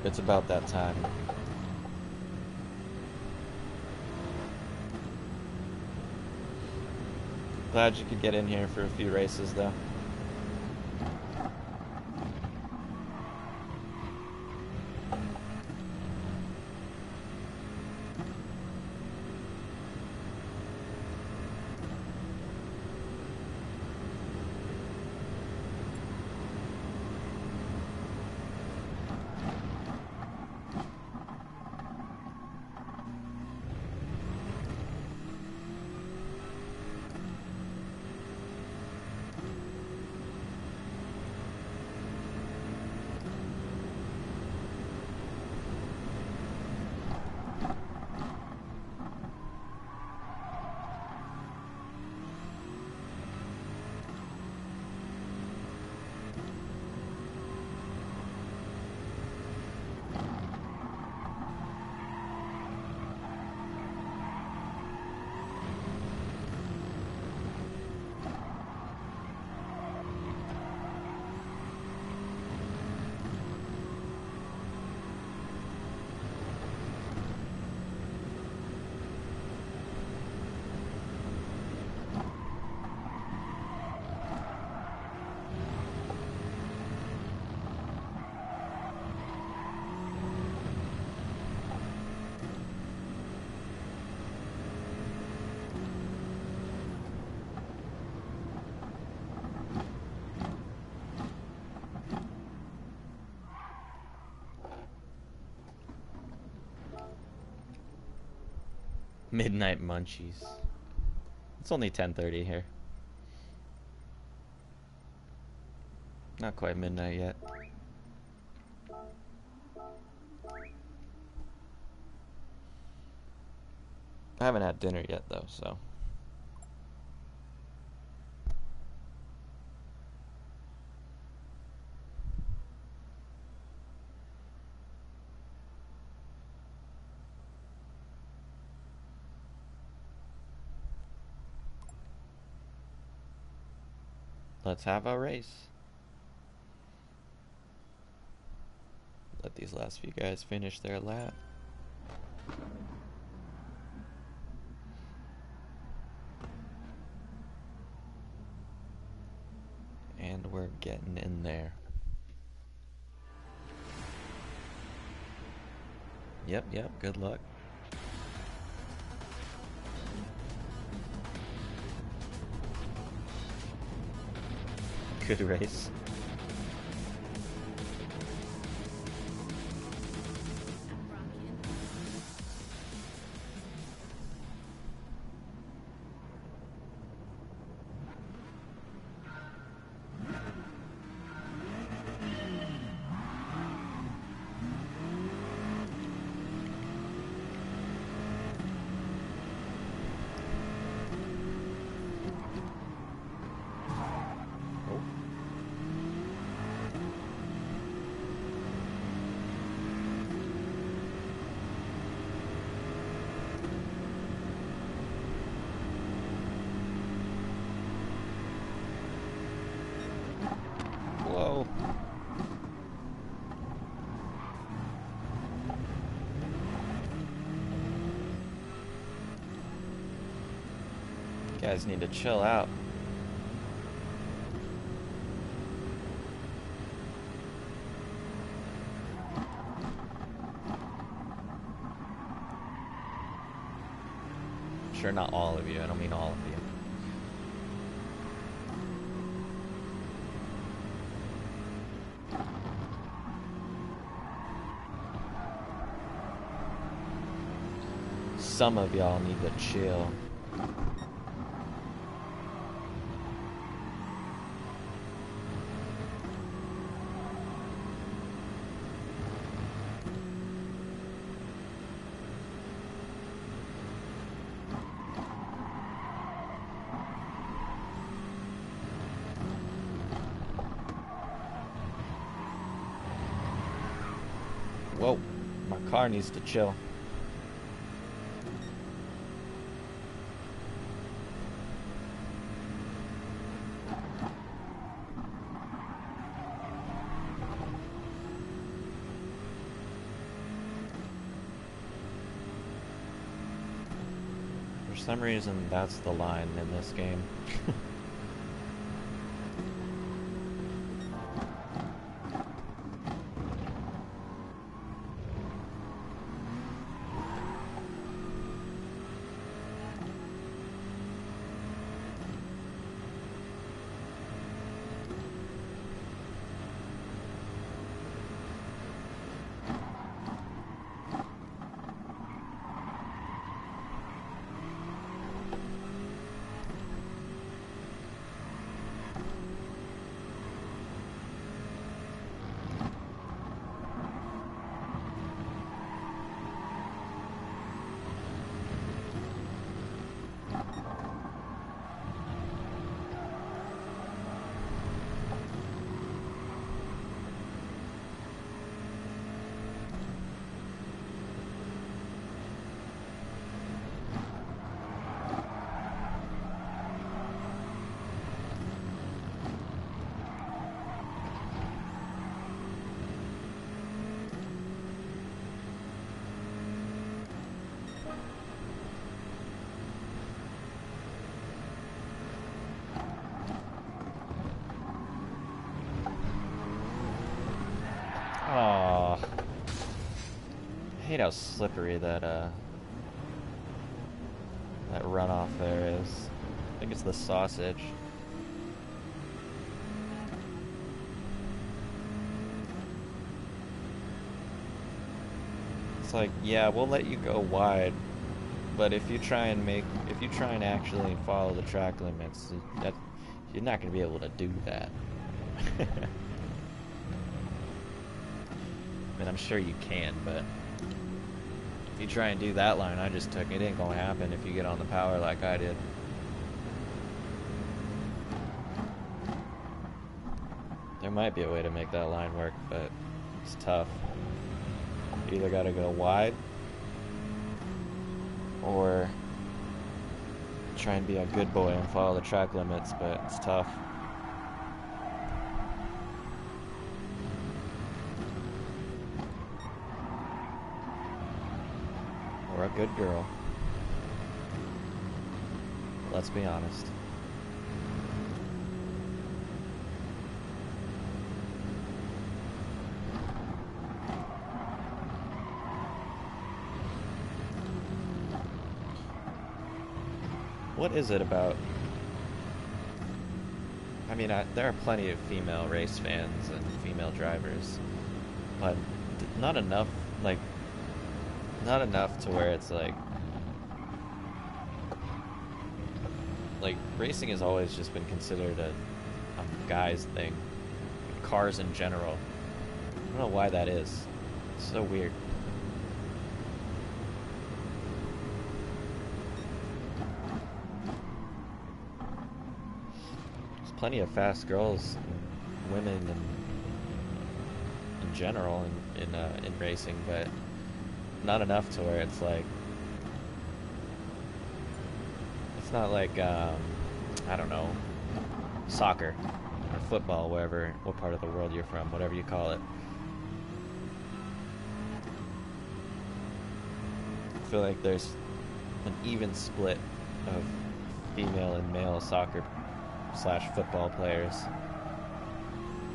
it's about that time. Glad you could get in here for a few races though. Midnight munchies. It's only 10:30 here. Not quite midnight yet. I haven't had dinner yet though, so. Let's have a race. Let these last few guys finish their lap. And we're getting in there. Yep, good luck. Good race. Whoa. You guys need to chill out. Sure, not all of you. I don't mean all of you. Some of y'all need to chill. Whoa, my car needs to chill. For some reason, that's the line in this game. Aw, I hate how slippery that that runoff there is. I think it's the sausage. It's like, yeah, we'll let you go wide, but if you try and actually follow the track limits, you're not going to be able to do that. I mean, I'm sure you can, but if you try and do that line I just took, it ain't gonna happen if you get on the power like I did. There might be a way to make that line work, but it's tough. You either gotta go wide or try and be a good boy and follow the track limits, but it's tough. Or a good girl. Let's be honest. What is it about? I mean, there are plenty of female race fans and female drivers, but not enough, like, not enough to where it's like racing has always just been considered a guy's thing. Cars in general. I don't know why that is. It's so weird. There's plenty of fast girls, and women, and in general in racing, but not enough to where it's like, it's not like I don't know, soccer or football, wherever, what part of the world you're from, whatever you call it. I feel like there's an even split of female and male soccer / football players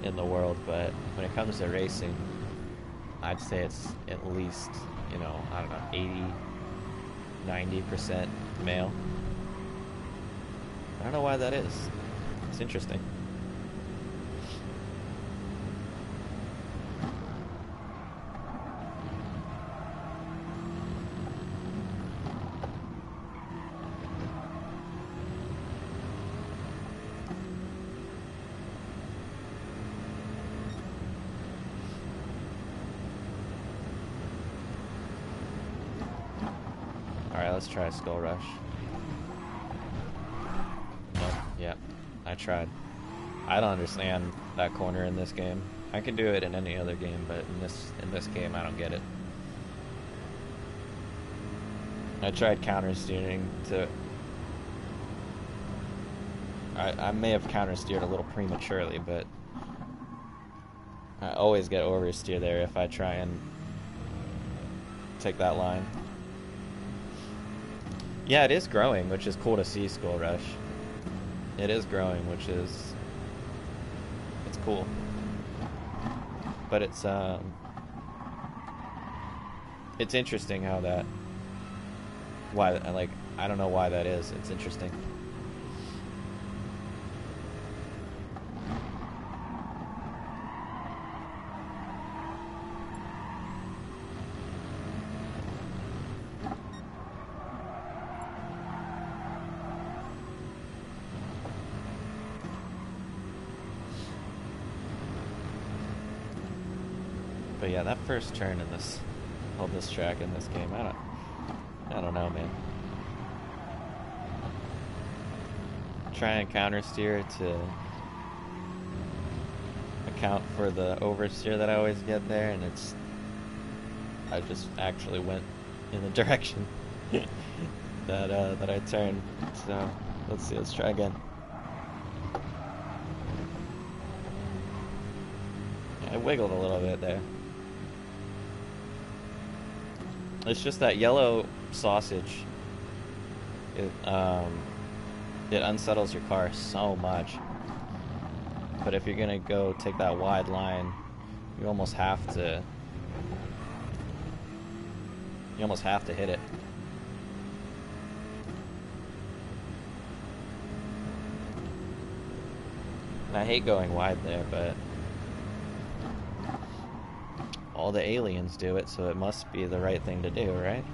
in the world, but when it comes to racing, I'd say it's at least, you know, I don't know, 80-90% male. I don't know why that is. It's interesting. Alright, let's try Skull Rush. Yeah, I tried. I don't understand that corner in this game. I can do it in any other game, but in this game I don't get it. I tried counter steering to... I may have counter steered a little prematurely, but I always get oversteer there if I try and take that line. Yeah, it is growing, which is cool to see, Skull Rush. It is growing, which is... it's cool. But it's interesting how that... why, like, I don't know why that is. It's interesting. But yeah, that first turn in this track in this game, I don't know, man. Try and counter steer to account for the oversteer that I always get there, and I just actually went in the direction that I turned. So let's see, let's try again. I wiggled a little bit there. It's just that yellow sausage. It unsettles your car so much. But if you're gonna go take that wide line, you almost have to hit it. And I hate going wide there, but all the aliens do it, so it must be the right thing to do, right?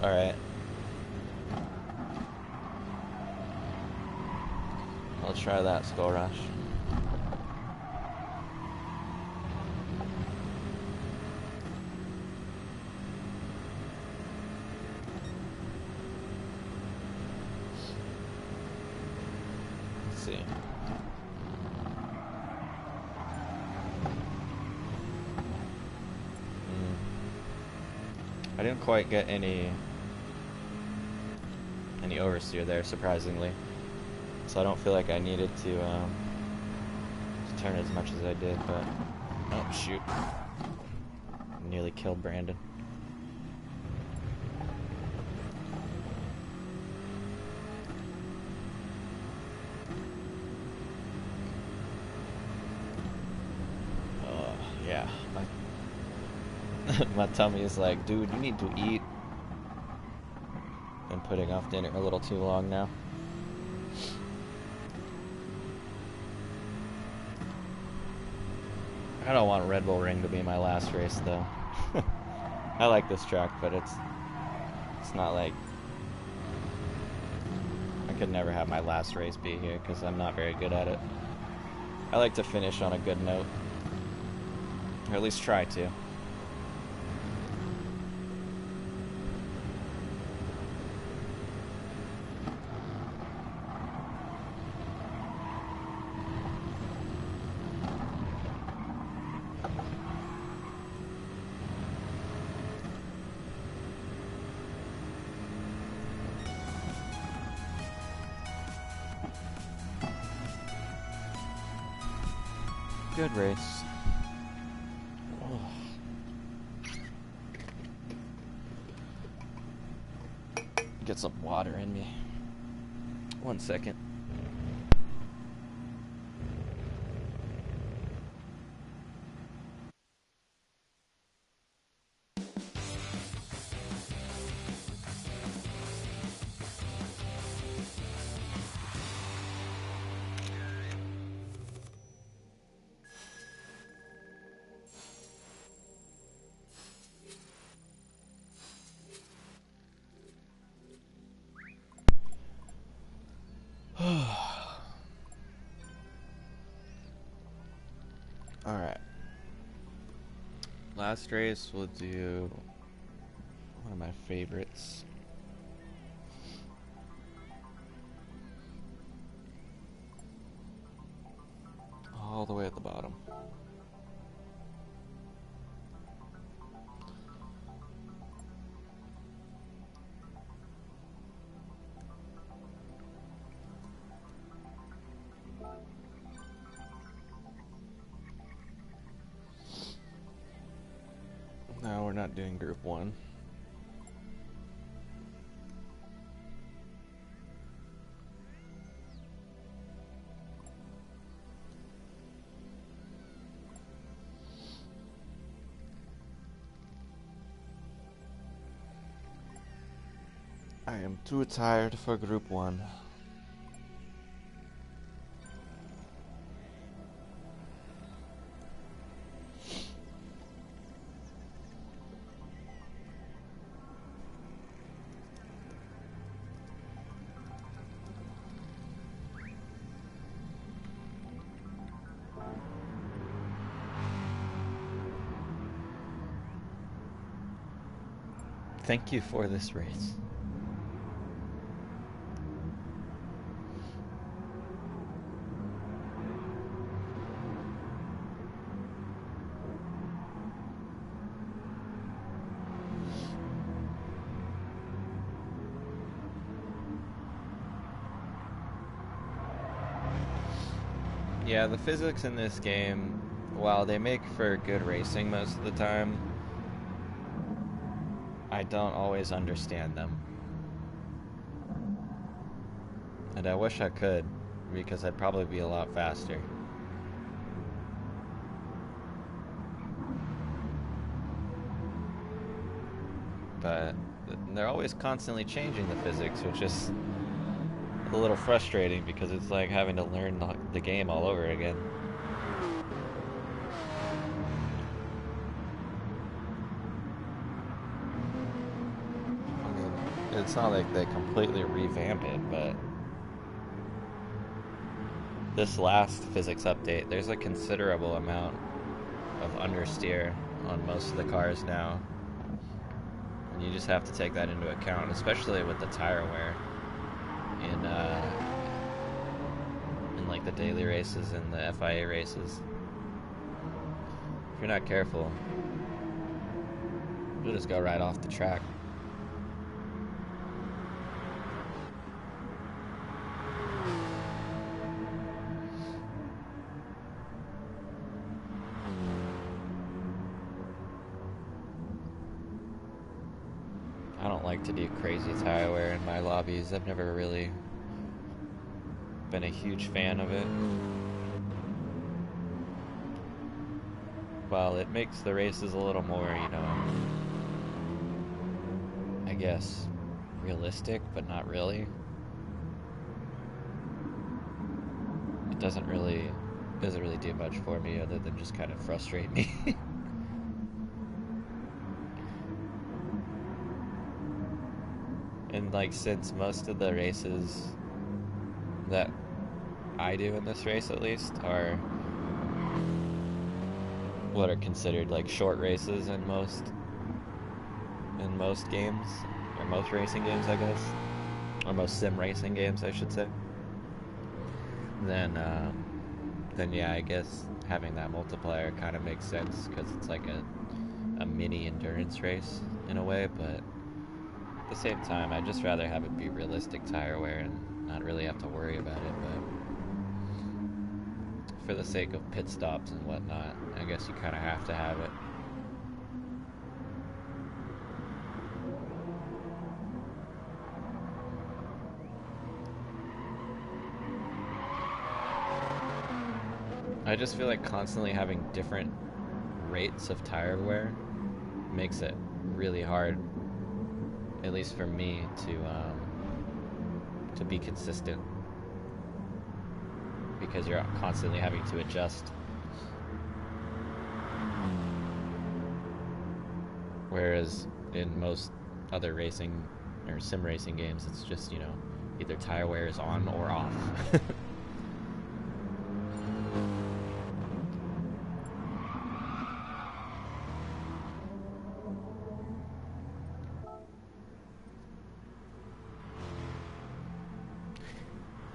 Alright. I'll try that Skull Rush. see. I didn't quite get any oversteer there, surprisingly. So I don't feel like I needed to turn as much as I did, but oh shoot. Nearly killed Brandon. Oh, yeah. My tummy is like, dude, you need to eat. Been putting off dinner a little too long now. I don't want Red Bull Ring to be my last race, though. I like this track, but it's not like I could never have my last race be here because I'm not very good at it. I like to finish on a good note, or at least try to. Good race. Oh. Get some water in me. 1 second. Alright. Last race, we'll do one of my favorites. All the way at the bottom. No, we're not doing Group 1. I am too tired for Group 1. Thank you for this race. Yeah, the physics in this game, while they make for good racing most of the time, I don't always understand them. And I wish I could, because I'd probably be a lot faster. But they're always constantly changing the physics, which is a little frustrating because it's like having to learn the game all over again. I mean, it's not like they completely revamp it, but this last physics update, there's a considerable amount of understeer on most of the cars now. And you just have to take that into account, especially with the tire wear in in like the daily races and the FIA races. If you're not careful, you'll just go right off the track. I don't like to do crazy tire wear in my lobbies. I've never really been a huge fan of it. Well, it makes the races a little more, you know, I guess, realistic, but not really. It doesn't really do much for me other than just kind of frustrate me. And like, since most of the races that I do in this race at least are what are considered like short races in most games, or most racing games, I guess, or most sim racing games, I should say. Then yeah, I guess having that multiplier kind of makes sense because it's like a mini endurance race in a way. But at the same time, I'd just rather have it be realistic tire wear and not really have to worry about it. But for the sake of pit stops and whatnot, I guess you kind of have to have it. I just feel like constantly having different rates of tire wear makes it really hard, at least for me, to be consistent, because you're constantly having to adjust. Whereas in most other racing or sim racing games, it's just, you know, either tire wear is on or off.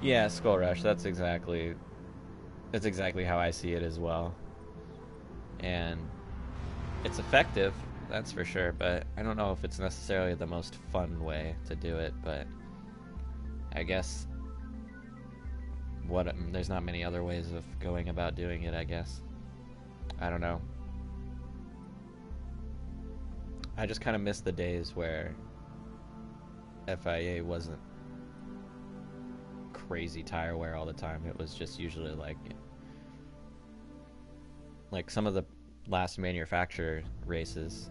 Yeah, Skull Rush. That's exactly how I see it as well, and it's effective, that's for sure. But I don't know if it's necessarily the most fun way to do it. But I guess there's not many other ways of going about doing it. I guess, I don't know. I just kind of miss the days where FIA wasn't crazy tire wear all the time. It was just usually like some of the last manufacturer races.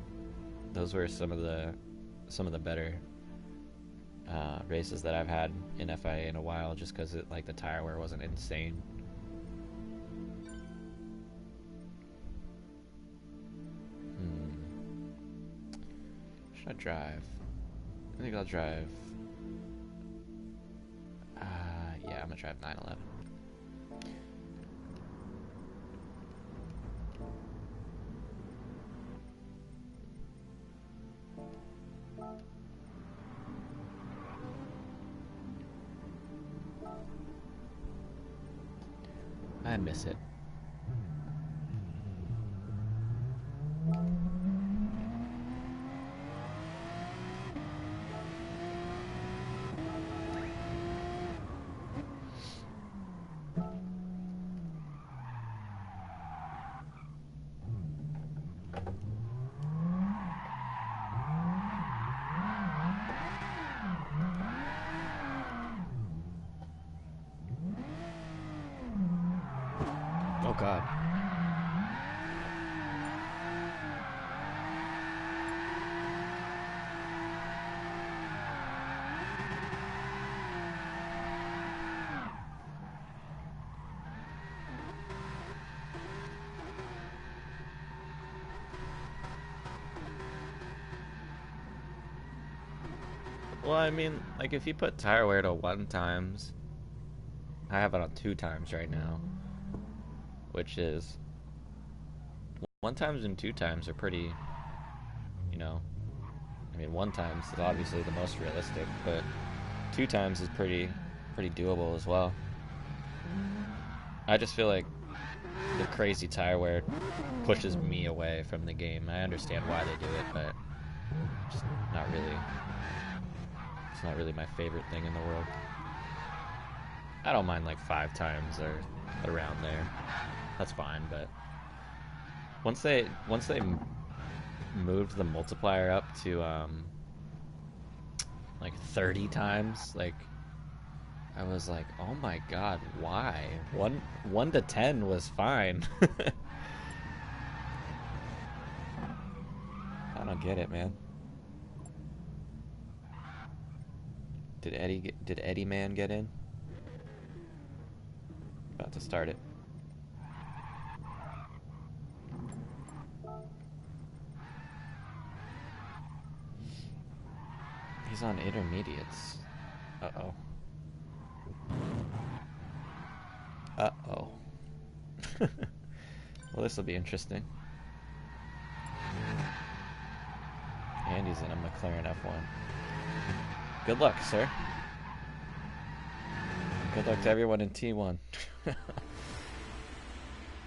Those were some of the better races that I've had in FIA in a while, just because like the tire wear wasn't insane. Should I drive? I think I'll drive. Yeah, I'm gonna drive 911. I miss it. Oh God. Well, I mean, like if you put tire wear to 1 times, I have it on 2 times right now, which is 1 times and 2 times are pretty, you know, I mean 1 times is obviously the most realistic, but 2 times is pretty doable as well. I just feel like the crazy tire wear pushes me away from the game. I understand why they do it, but it's not really. It's not really my favorite thing in the world. I don't mind like 5 times or around there. That's fine, but once they moved the multiplier up to like 30 times, like I was like, oh my god, why? 1 to 10 was fine. I don't get it, man. Did Eddie Man get in? About to start it. He's on intermediates. Uh-oh. Uh-oh. Well, this will be interesting. And he's in a McLaren F1. Good luck, sir. Good luck to everyone in T1.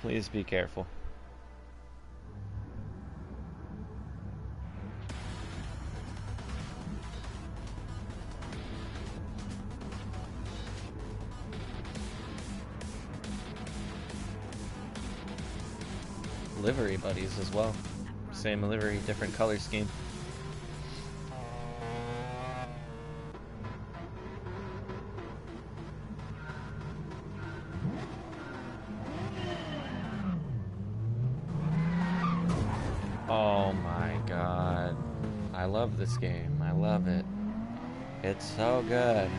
Please be careful. Livery buddies as well. Same livery, different color scheme. Oh my god. I love this game. I love it. It's so good.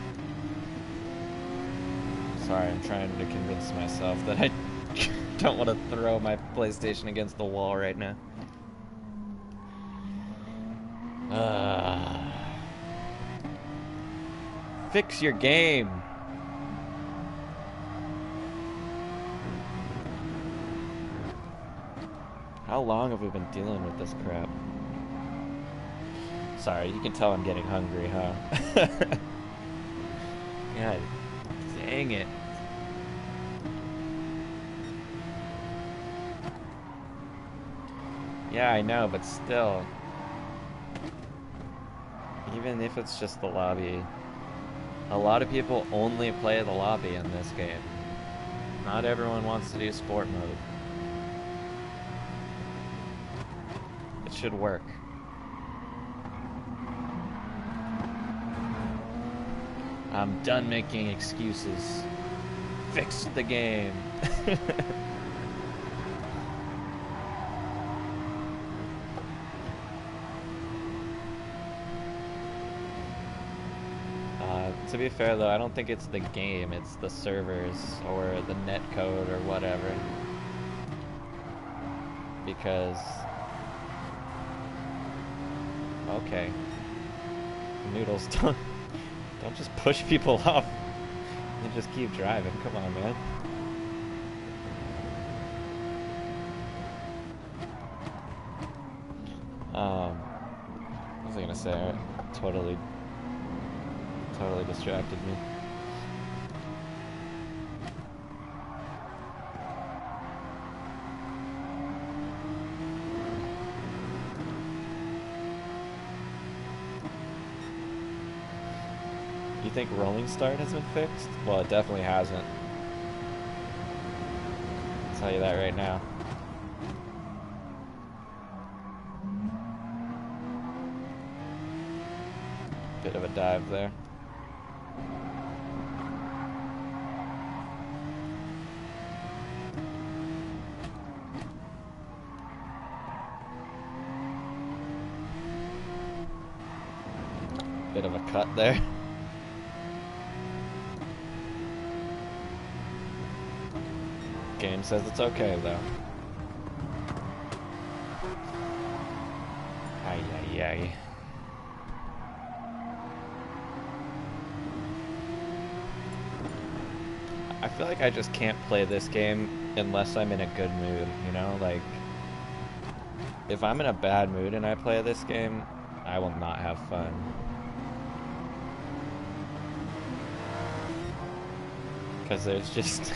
Sorry, I'm trying to convince myself that I don't want to throw my PlayStation against the wall right now. Fix your game. How long have we been dealing with this crap? Sorry, you can tell I'm getting hungry, huh? God dang it. Yeah, I know, but still. Even if it's just the lobby. A lot of people only play the lobby in this game. Not everyone wants to do sport mode. It should work. I'm done making excuses. Fix the game. To be fair though, I don't think it's the game, it's the servers or the net code or whatever. Because... okay. Noodles, don't just push people off and just keep driving. Come on, man. What was I gonna say? I totally distracted me. You think rolling start has been fixed? Well, it definitely hasn't. I'll tell you that right now. Bit of a dive there. Bit of a cut there. Game says it's okay though. Ay ay ay. I feel like I just can't play this game unless I'm in a good mood, you know? Like, if I'm in a bad mood and I play this game, I will not have fun. Because there's just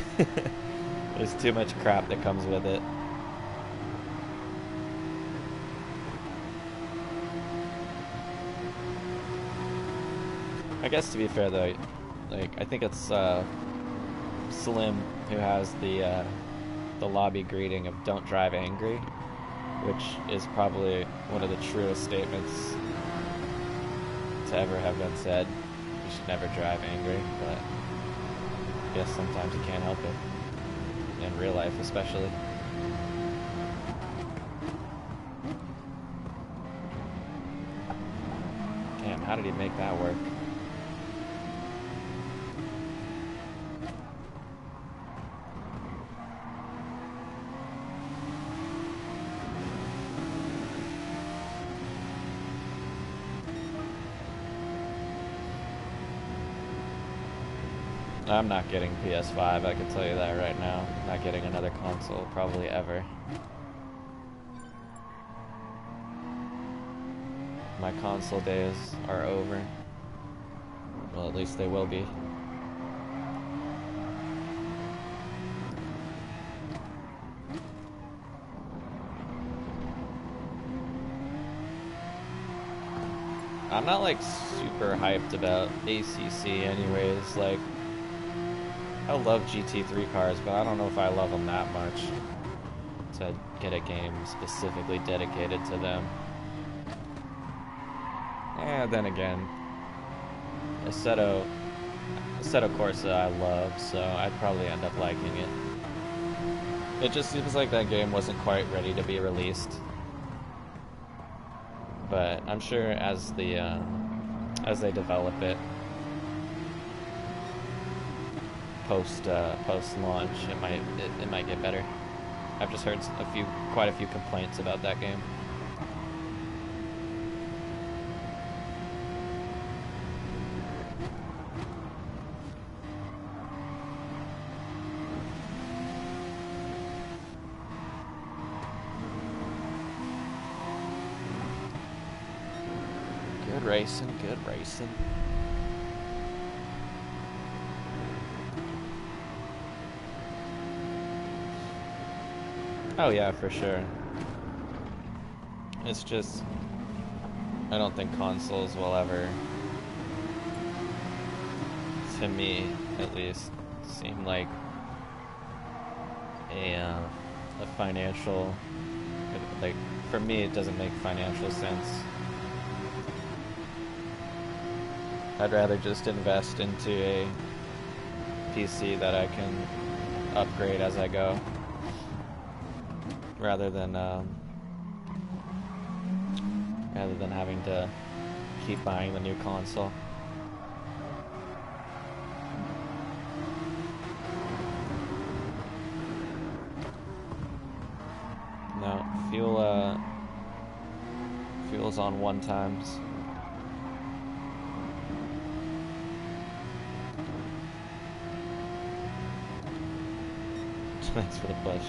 There's too much crap that comes with it. I guess to be fair though, like I think it's Slim who has the lobby greeting of "Don't drive angry," which is probably one of the truest statements to ever have been said. You should never drive angry, but I guess sometimes you can't help it. In real life, especially. Damn, how did he make that work? I'm not getting PS5, I can tell you that right now. I'm not getting another console, probably ever. My console days are over. Well, at least they will be. I'm not like super hyped about ACC anyways, like I love GT3 cars, but I don't know if I love them that much to get a game specifically dedicated to them. Then again, Assetto Corsa I love, so I'd probably end up liking it. It just seems like that game wasn't quite ready to be released. But I'm sure as they develop it, post launch, it might get better. I've just heard quite a few complaints about that game. Good racing, good racing. Oh yeah, for sure. It's just, I don't think consoles will ever, to me at least, seem like a financial, like, for me it doesn't make financial sense. I'd rather just invest into a PC that I can upgrade as I go, rather than having to keep buying the new console. No, fuel's on 1 times. Thanks for the push.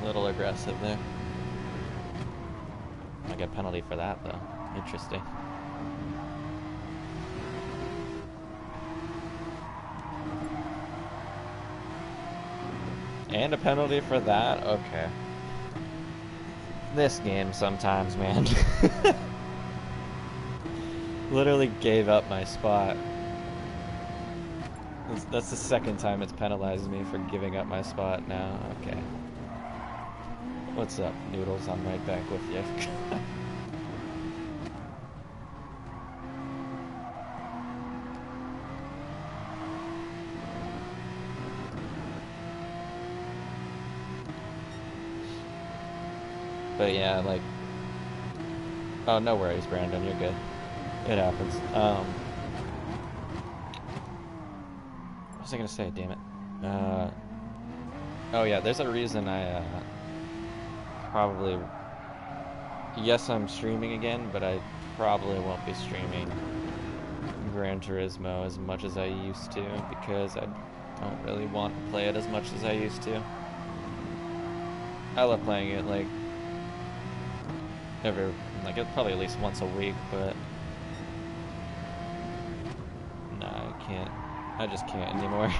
Little aggressive there. I get a penalty for that though. Interesting. And a penalty for that? Okay. This game sometimes, man. Literally gave up my spot. That's the second time it's penalized me for giving up my spot now. Okay. What's up, Noodles? I'm right back with you. But yeah, like... Oh, no worries, Brandon. You're good. It happens. was I gonna say? Damn it. Oh yeah, there's a reason I probably. Yes, I'm streaming again, but I probably won't be streaming Gran Turismo as much as I used to because I don't really want to play it as much as I used to. I love playing it like probably at least once a week, but nah, I can't. I just can't anymore.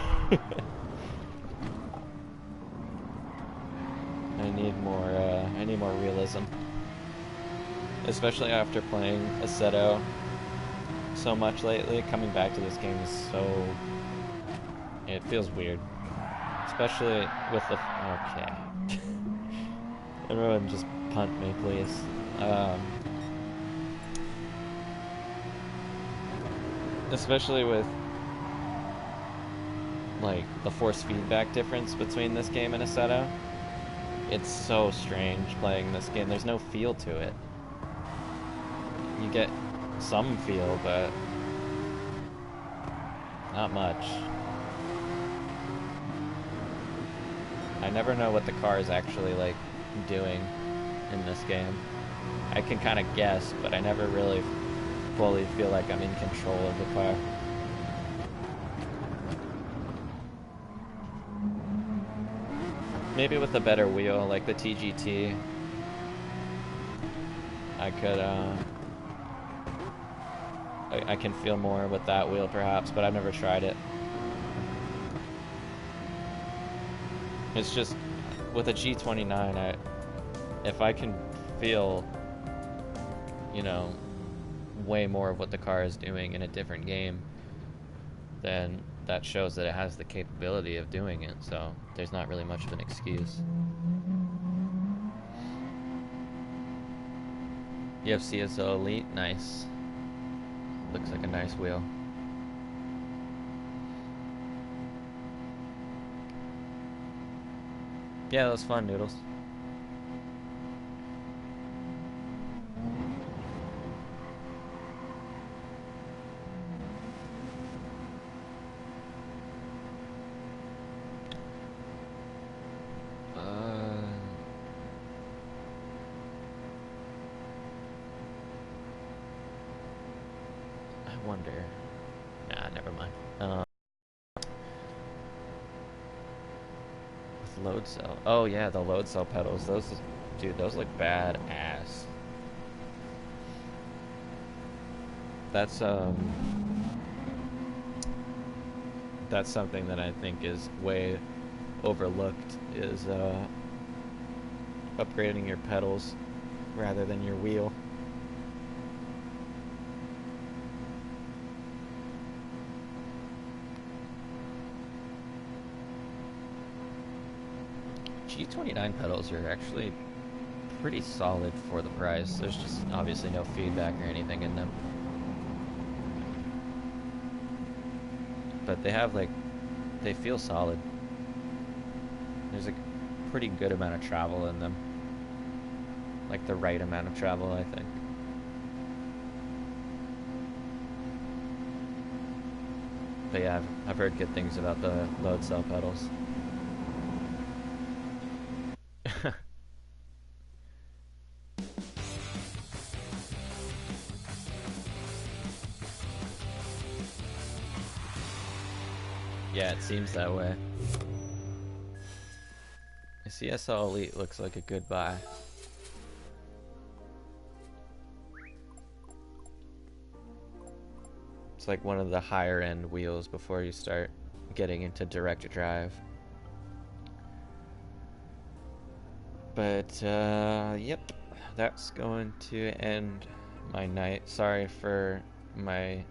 I need more realism. Especially after playing Assetto so much lately, coming back to this game is so... It feels weird. Especially with the... Okay. Everyone just punt me, please. Especially with like the force feedback difference between this game and Assetto. It's so strange playing this game. There's no feel to it. You get some feel, but not much. I never know what the car is actually like doing in this game. I can kind of guess, but I never really fully feel like I'm in control of the car. Maybe with a better wheel, like the TGT, I could, I can feel more with that wheel perhaps, but I've never tried it. It's just, with a G29, if I can feel, you know, way more of what the car is doing in a different game, then that shows that it has the capability of doing it, so there's not really much of an excuse. You have CSO Elite? Nice. Looks like a nice wheel. Yeah, that was fun, Noodles. I wonder. Nah, never mind. With load cell. Oh yeah, the load cell pedals. Dude, those look badass. That's something that I think is way overlooked, is upgrading your pedals rather than your wheel. G29 pedals are actually pretty solid for the price. There's just obviously no feedback or anything in them. But they feel solid. There's a pretty good amount of travel in them. Like the right amount of travel, I think. But yeah, I've heard good things about the load cell pedals. Yeah, it seems that way. The CSL Elite looks like a good buy. It's like one of the higher end wheels before you start getting into direct drive. But, yep, that's going to end my night. Sorry for my,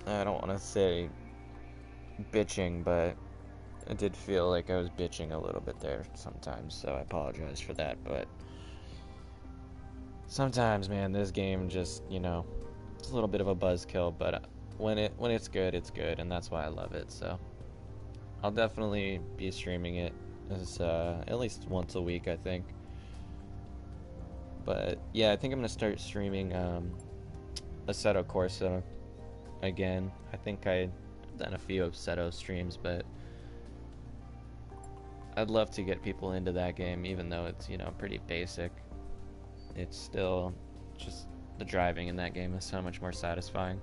I don't want to say bitching, but I did feel like I was bitching a little bit there sometimes, so I apologize for that. But sometimes, man, this game just, you know, it's a little bit of a buzzkill, but when it's good, and that's why I love it. So I'll definitely be streaming it as at least once a week, I think. But yeah, I think I'm gonna start streaming Assetto Corsa again. I think I done a few Obseto streams, but I'd love to get people into that game, even though it's, you know, pretty basic. It's still just the driving in that game is so much more satisfying.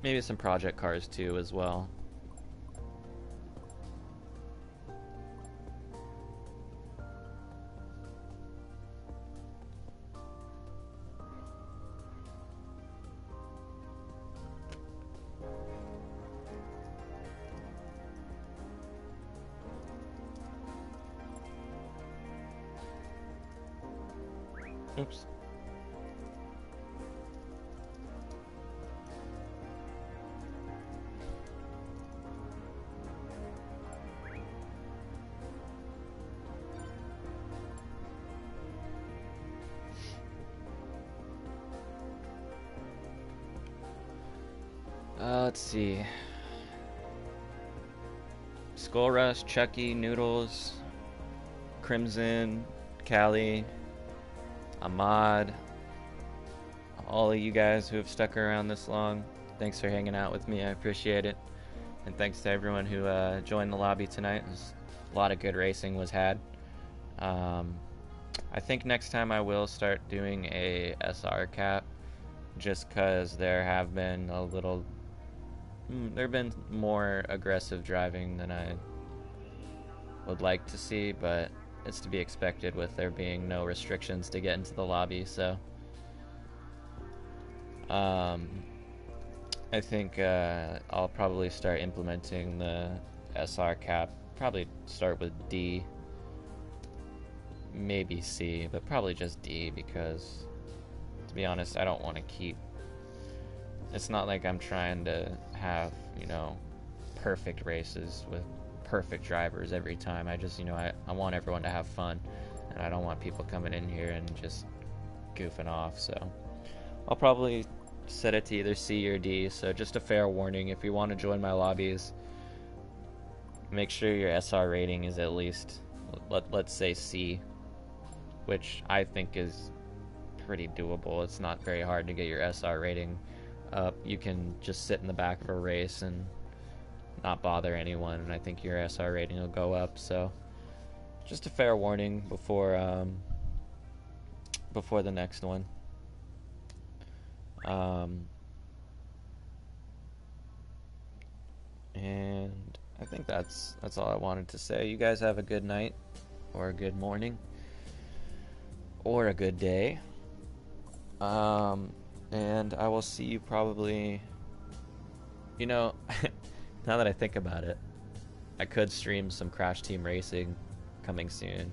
Maybe some project cars too as well. Oops. Let's see. Skull Rush, Chucky, Noodles, Crimson, Callie, Ahmad, all of you guys who have stuck around this long, thanks for hanging out with me. I appreciate it. And thanks to everyone who joined the lobby tonight. A lot of good racing was had. I think next time I will start doing a SR cap, just because there have been more aggressive driving than I would like to see, but it's to be expected with there being no restrictions to get into the lobby. So I think I'll probably start implementing the SR cap. Probably start with D, maybe C, but probably just D, because to be honest, I don't want to keep, it's not like I'm trying to have, you know, perfect races with perfect drivers every time. I just, you know, I want everyone to have fun, and I don't want people coming in here and just goofing off. So I'll probably set it to either C or D. So just a fair warning, if you want to join my lobbies, make sure your SR rating is at least, let's say C, which I think is pretty doable. It's not very hard to get your SR rating up. You can just sit in the back of a race and not bother anyone, and I think your SR rating will go up. So just a fair warning before the next one. And I think that's all I wanted to say. You guys have a good night, or a good morning, or a good day. And I will see you probably, you know, now that I think about it, I could stream some Crash Team Racing coming soon.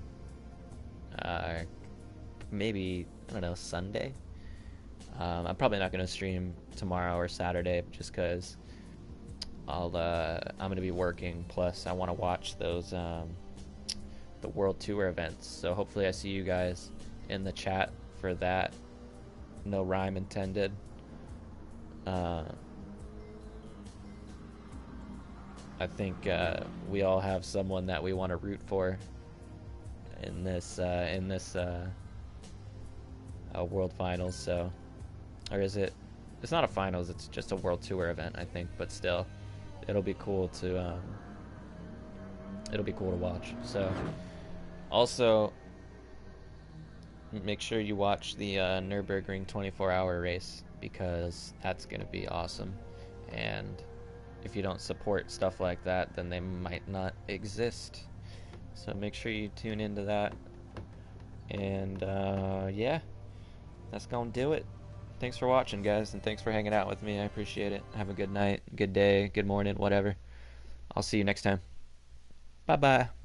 Maybe, I don't know, Sunday? I'm probably not going to stream tomorrow or Saturday, just because I'm going to be working, plus I want to watch those, the World Tour events. So hopefully I see you guys in the chat for that. No rhyme intended. I think we all have someone that we want to root for in this World Finals. So, or is it? It's not a finals. It's just a World Tour event, I think. But still, it'll be cool to watch. So, also, make sure you watch the Nürburgring 24-hour race, because that's going to be awesome. And if you don't support stuff like that, then they might not exist. So make sure you tune into that. And yeah, that's going to do it. Thanks for watching, guys, and thanks for hanging out with me. I appreciate it. Have a good night, good day, good morning, whatever. I'll see you next time. Bye-bye.